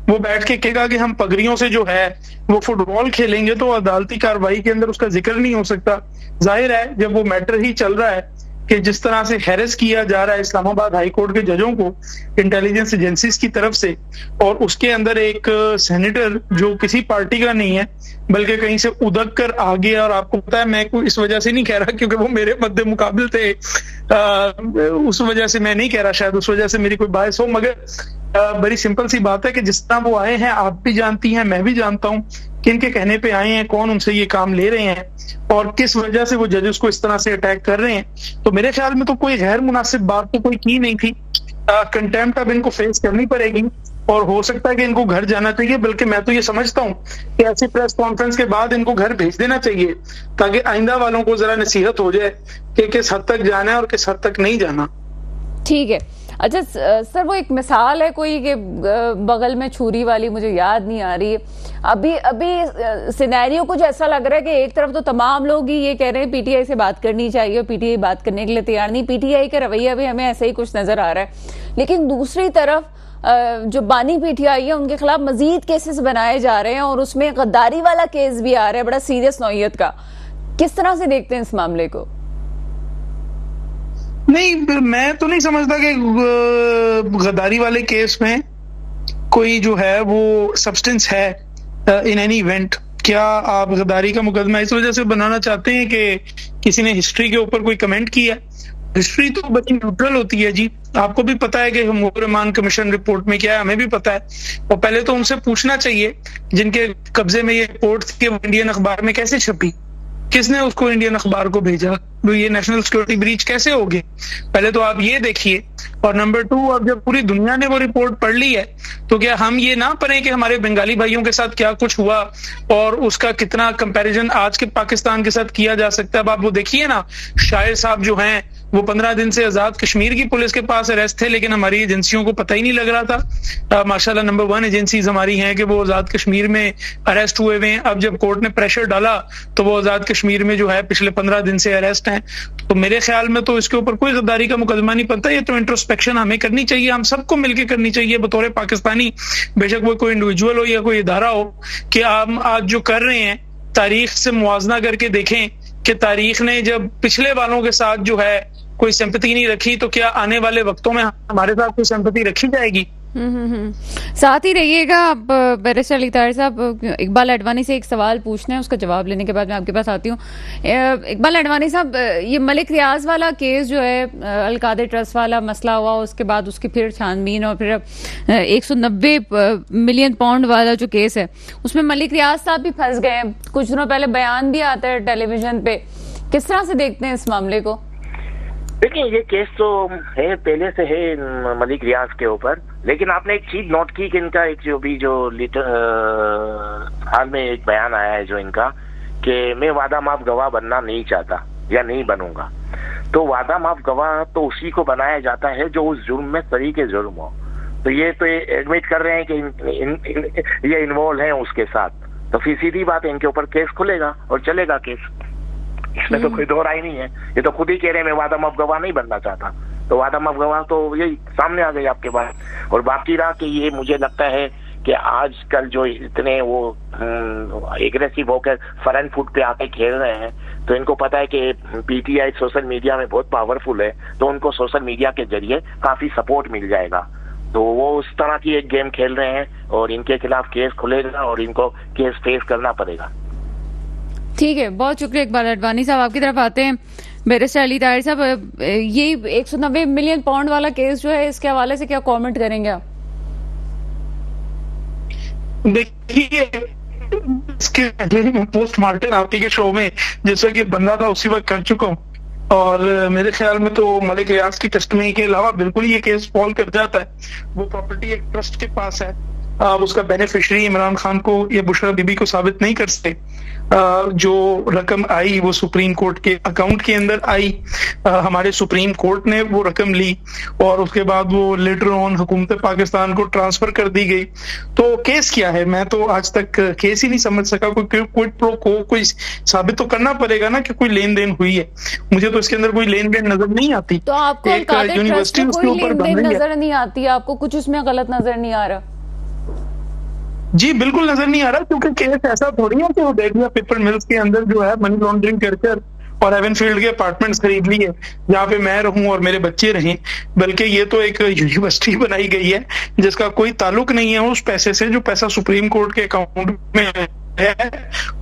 वो बैठ के कहेगा कि हम पगड़ियों से जो है वो फुटबॉल खेलेंगे, तो अदालती कार्रवाई के अंदर उसका जिक्र नहीं हो सकता। जाहिर है जब वो मैटर ही चल रहा है कि जिस तरह से हैरेस किया जा रहा है इस्लामाबाद हाई कोर्ट के जजों को इंटेलिजेंस एजेंसीज की तरफ से, और उसके अंदर एक सेनेटर जो किसी पार्टी का नहीं है बल्कि कहीं से उदक कर आ गया, और आपको पता है मैं कोई इस वजह से नहीं कह रहा क्योंकि वो मेरे मद्दे मुकाबिल थे, उस वजह से मैं नहीं कह रहा, शायद उस वजह से मेरी कोई बायस हो, मगर बड़ी सिंपल सी बात है कि जिस तरह वो आए हैं, आप भी जानती हैं, मैं भी जानता हूं कि इनके कहने पे आए हैं, कौन उनसे ये काम ले रहे हैं और किस वजह से वो जजेस को इस तरह से अटैक कर रहे हैं। तो मेरे ख्याल में तो कोई गैर मुनासिब बात तो कोई की नहीं थी। कंटेम्प्ट अब इनको फेस करनी पड़ेगी और हो सकता है कि इनको घर जाना चाहिए, बल्कि मैं तो ये समझता हूँ कि ऐसी प्रेस कॉन्फ्रेंस के बाद इनको घर भेज देना चाहिए ताकि आइंदा वालों को जरा नसीहत हो जाए कि किस हद तक जाना है और किस हद तक नहीं जाना। ठीक है। अच्छा सर, वो एक मिसाल है कोई कि बगल में छुरी वाली, मुझे याद नहीं आ रही है अभी सिनेरियो कुछ ऐसा लग रहा है कि एक तरफ तो तमाम लोग ही ये कह रहे हैं पीटीआई से बात करनी चाहिए और पीटीआई बात करने के लिए तैयार नहीं, पीटीआई का रवैया भी हमें ऐसा ही कुछ नजर आ रहा है, लेकिन दूसरी तरफ जो बानी पीटीआई है उनके खिलाफ मजीद केसेस बनाए जा रहे हैं और उसमें गद्दारी वाला केस भी आ रहा है बड़ा सीरियस नौयत का। किस तरह से देखते हैं इस मामले को? नहीं, मैं तो नहीं समझता कि गद्दारी वाले केस में कोई जो है वो सब्सटेंस है इन एनी इवेंट। क्या आप गद्दारी का मुकदमा इस वजह से बनाना चाहते हैं कि किसी ने हिस्ट्री के ऊपर कोई कमेंट किया? हिस्ट्री तो बड़ी न्यूट्रल होती है जी, आपको भी पता है कि रहमान कमीशन रिपोर्ट में क्या है, हमें भी पता है। और पहले तो उनसे पूछना चाहिए जिनके कब्जे में ये रिपोर्ट थी वो इंडियन अखबार में कैसे छपी, किसने उसको इंडियन अखबार को भेजा, तो ये नेशनल सिक्योरिटी ब्रीच कैसे हो गए, पहले तो आप ये देखिए। और नंबर 2, अब जब पूरी दुनिया ने वो रिपोर्ट पढ़ ली है तो क्या हम ये ना पढ़ें कि हमारे बंगाली भाइयों के साथ क्या कुछ हुआ और उसका कितना कंपैरिजन आज के पाकिस्तान के साथ किया जा सकता है। अब आप वो देखिए ना, शायर साहब जो हैं वो 15 दिन से आजाद कश्मीर की पुलिस के पास अरेस्ट थे, लेकिन हमारी एजेंसियों को पता ही नहीं लग रहा था। माशाल्लाह नंबर 1 एजेंसीज हमारी हैं कि वो आजाद कश्मीर में अरेस्ट हुए हुए हैं। अब जब कोर्ट ने प्रेशर डाला तो वो आजाद कश्मीर में जो है पिछले 15 दिन से अरेस्ट हैं। तो मेरे ख्याल में तो इसके ऊपर कोई गद्दारी का मुकदमा नहीं बनता। ये तो इंट्रोस्पेक्शन हमें करनी चाहिए, हम सबको मिलकर करनी चाहिए बतौर पाकिस्तानी, बेशक वो कोई इंडिविजुअल हो या कोई इदारा हो, कि हम आज जो कर रहे हैं तारीख से मुआवजा करके देखें कि तारीख ने जब पिछले वालों के साथ जो है कोई सिंपैथी नहीं रखी, तो क्या आने वाले वक्तों में हमारे साथ कोई सिंपैथी रखी जाएगी? साथ ही रहिएगा आप बैरिस्टर अली ताहिर साहब। इकबाल अडवाणी से एक सवाल पूछना है, उसका जवाब लेने के बाद मैं आपके पास आती हूँ। इकबाल अडवाणी साहब, ये मलिक रियाज वाला केस जो है, अलकादर ट्रस्ट वाला मसला हुआ, उसके बाद उसकी फिर छानबीन और फिर 190 मिलियन पाउंड वाला जो केस है उसमें मलिक रियाज साहब भी फंस गए हैं। कुछ दिनों पहले बयान भी आता है टेलीविजन पे। किस तरह से देखते हैं इस मामले को? देखिए, ये केस तो है, पहले से है मलिक रियाज के ऊपर, लेकिन आपने एक चीज नोट की कि इनका एक हाल में एक बयान आया है जो इनका, कि मैं वादा माफ गवाह बनना नहीं चाहता या नहीं बनूंगा। तो वादा माफ गवाह तो उसी को बनाया जाता है जो उस जुर्म में शरीक जुर्म हो। तो ये तो एडमिट कर रहे हैं कि ये इन्वॉल्व है उसके साथ, तो फिर सीधी बात है इनके ऊपर केस खुलेगा और चलेगा केस। इसमें तो कोई दो राय नहीं है। ये तो खुद ही कह रहे हैं मैं वादा माफ गवाह नहीं बनना चाहता, तो वादा माफ गवाह तो यही सामने आ गई आपके पास। और बाकी रहा कि ये मुझे लगता है कि आजकल जो इतने वो एग्रेसिव होकर फ्रंट फुट पे आके खेल रहे हैं, तो इनको पता है कि पीटीआई सोशल मीडिया में बहुत पावरफुल है, तो उनको सोशल मीडिया के जरिए काफी सपोर्ट मिल जाएगा। तो वो उस तरह की एक गेम खेल रहे हैं और इनके खिलाफ केस खुलेगा और इनको केस फेस करना पड़ेगा। ठीक है, बहुत शुक्रिया इकबाल अडवाणी साहब। आपकी तरफ आते हैं बैरिस्टर अली ताहिर साहब। ये 190 मिलियन पाउंड वाला केस जो है, इसके हवाले से क्या कमेंट करेंगे आप? देखिए, इसके पोस्टमार्टम आपकी के शो में जैसा कि बंदा था उसी वक्त कर चुका हूँ, और मेरे ख्याल में तो मलिक रियाज की टेस्टमनी के अलावा बिल्कुल ये केस फॉल कर जाता है। वो प्रॉपर्टी एक ट्रस्ट के पास है, उसका बेनिफिशियरी इमरान खान को या बुशरा बीबी को साबित नहीं कर सकते। जो रकम आई वो सुप्रीम कोर्ट के अकाउंट के अंदर आई, हमारे सुप्रीम कोर्ट ने वो रकम ली और उसके बाद वो लेटर ऑन हुकूमत पाकिस्तान को ट्रांसफर कर दी गई। तो केस क्या है, मैं तो आज तक केस ही नहीं समझ सका। कोई प्रो को कोई साबित तो करना पड़ेगा ना कि कोई लेन देन हुई है। मुझे तो इसके अंदर कोई लेन देन नजर नहीं आती। तो आपको यूनिवर्सिटी उसके ऊपर नजर नहीं आती? आपको कुछ उसमें गलत नजर नहीं आ रहा? जी बिल्कुल नजर नहीं आ रहा, क्योंकि केस ऐसा थोड़ी है कि वो डेडिया पेपर मिल्स के अंदर जो है मनी लॉन्ड्रिंग कर और एवनफील्ड के अपार्टमेंट्स खरीद लिए जहाँ पे मैं रहूं और मेरे बच्चे रहें। बल्कि ये तो एक यूनिवर्सिटी बनाई गई है जिसका कोई ताल्लुक नहीं है उस पैसे से, जो पैसा सुप्रीम कोर्ट के अकाउंट में है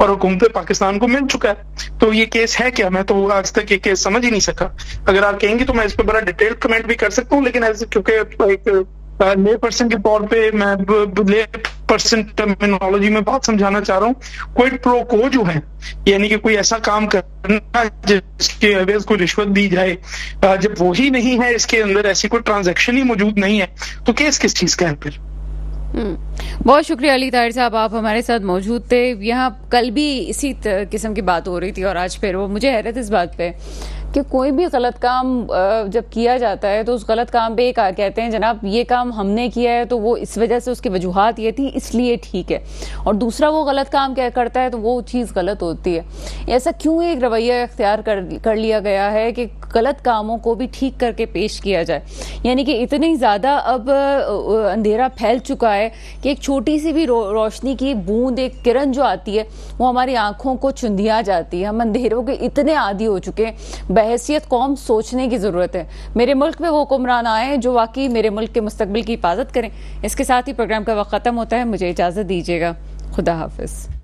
और हुकूमत पाकिस्तान को मिल चुका है। तो ये केस है क्या, मैं तो आज तक ये केस समझ ही नहीं सका। अगर आप कहेंगे तो मैं इस पर बड़ा डिटेल कमेंट भी कर सकता हूँ, लेकिन ऐसे क्योंकि एक ले पर्सन के तौर पे मैं ले पर्सन टर्मिनोलॉजी में बात समझाना चाह रहा हूँ। कोई प्रो को जो है, यानी कि कोई ऐसा काम करना जिसके एवज को रिश्वत दी जाए, जब वो ही नहीं है, इसके अंदर ऐसी कोई ट्रांजैक्शन ही मौजूद नहीं है, तो केस किस चीज का है फिर? बहुत शुक्रिया अली ताहिर साहब, आप हमारे साथ मौजूद थे। यहाँ कल भी इसी किस्म की बात हो रही थी और आज फिर वो, मुझे हैरत इस बात पे कि कोई भी गलत काम जब किया जाता है तो उस गलत काम पे एक कहते हैं जनाब ये काम हमने किया है तो वो इस वजह से उसकी वजूहात ये थी इसलिए ठीक है, और दूसरा वो गलत काम क्या करता है तो वो चीज़ गलत होती है। ऐसा क्यों एक रवैया इख्तियार कर लिया गया है कि गलत कामों को भी ठीक करके पेश किया जाए? यानी कि इतनी ज़्यादा अब अंधेरा फैल चुका है कि एक छोटी सी भी रोशनी की बूंद, एक किरण जो आती है वो हमारी आंखों को चुंधिया जाती है। हम अंधेरों के इतने आदी हो चुके हैं, बहैसियत कौम सोचने की जरूरत है। मेरे मुल्क में वो हुक्मरान आए जो वाकई मेरे मुल्क के मुस्तकबिल की हिफाजत करें। इसके साथ ही प्रोग्राम का वक्त खत्म होता है, मुझे इजाजत दीजिएगा। खुदा हाफिज।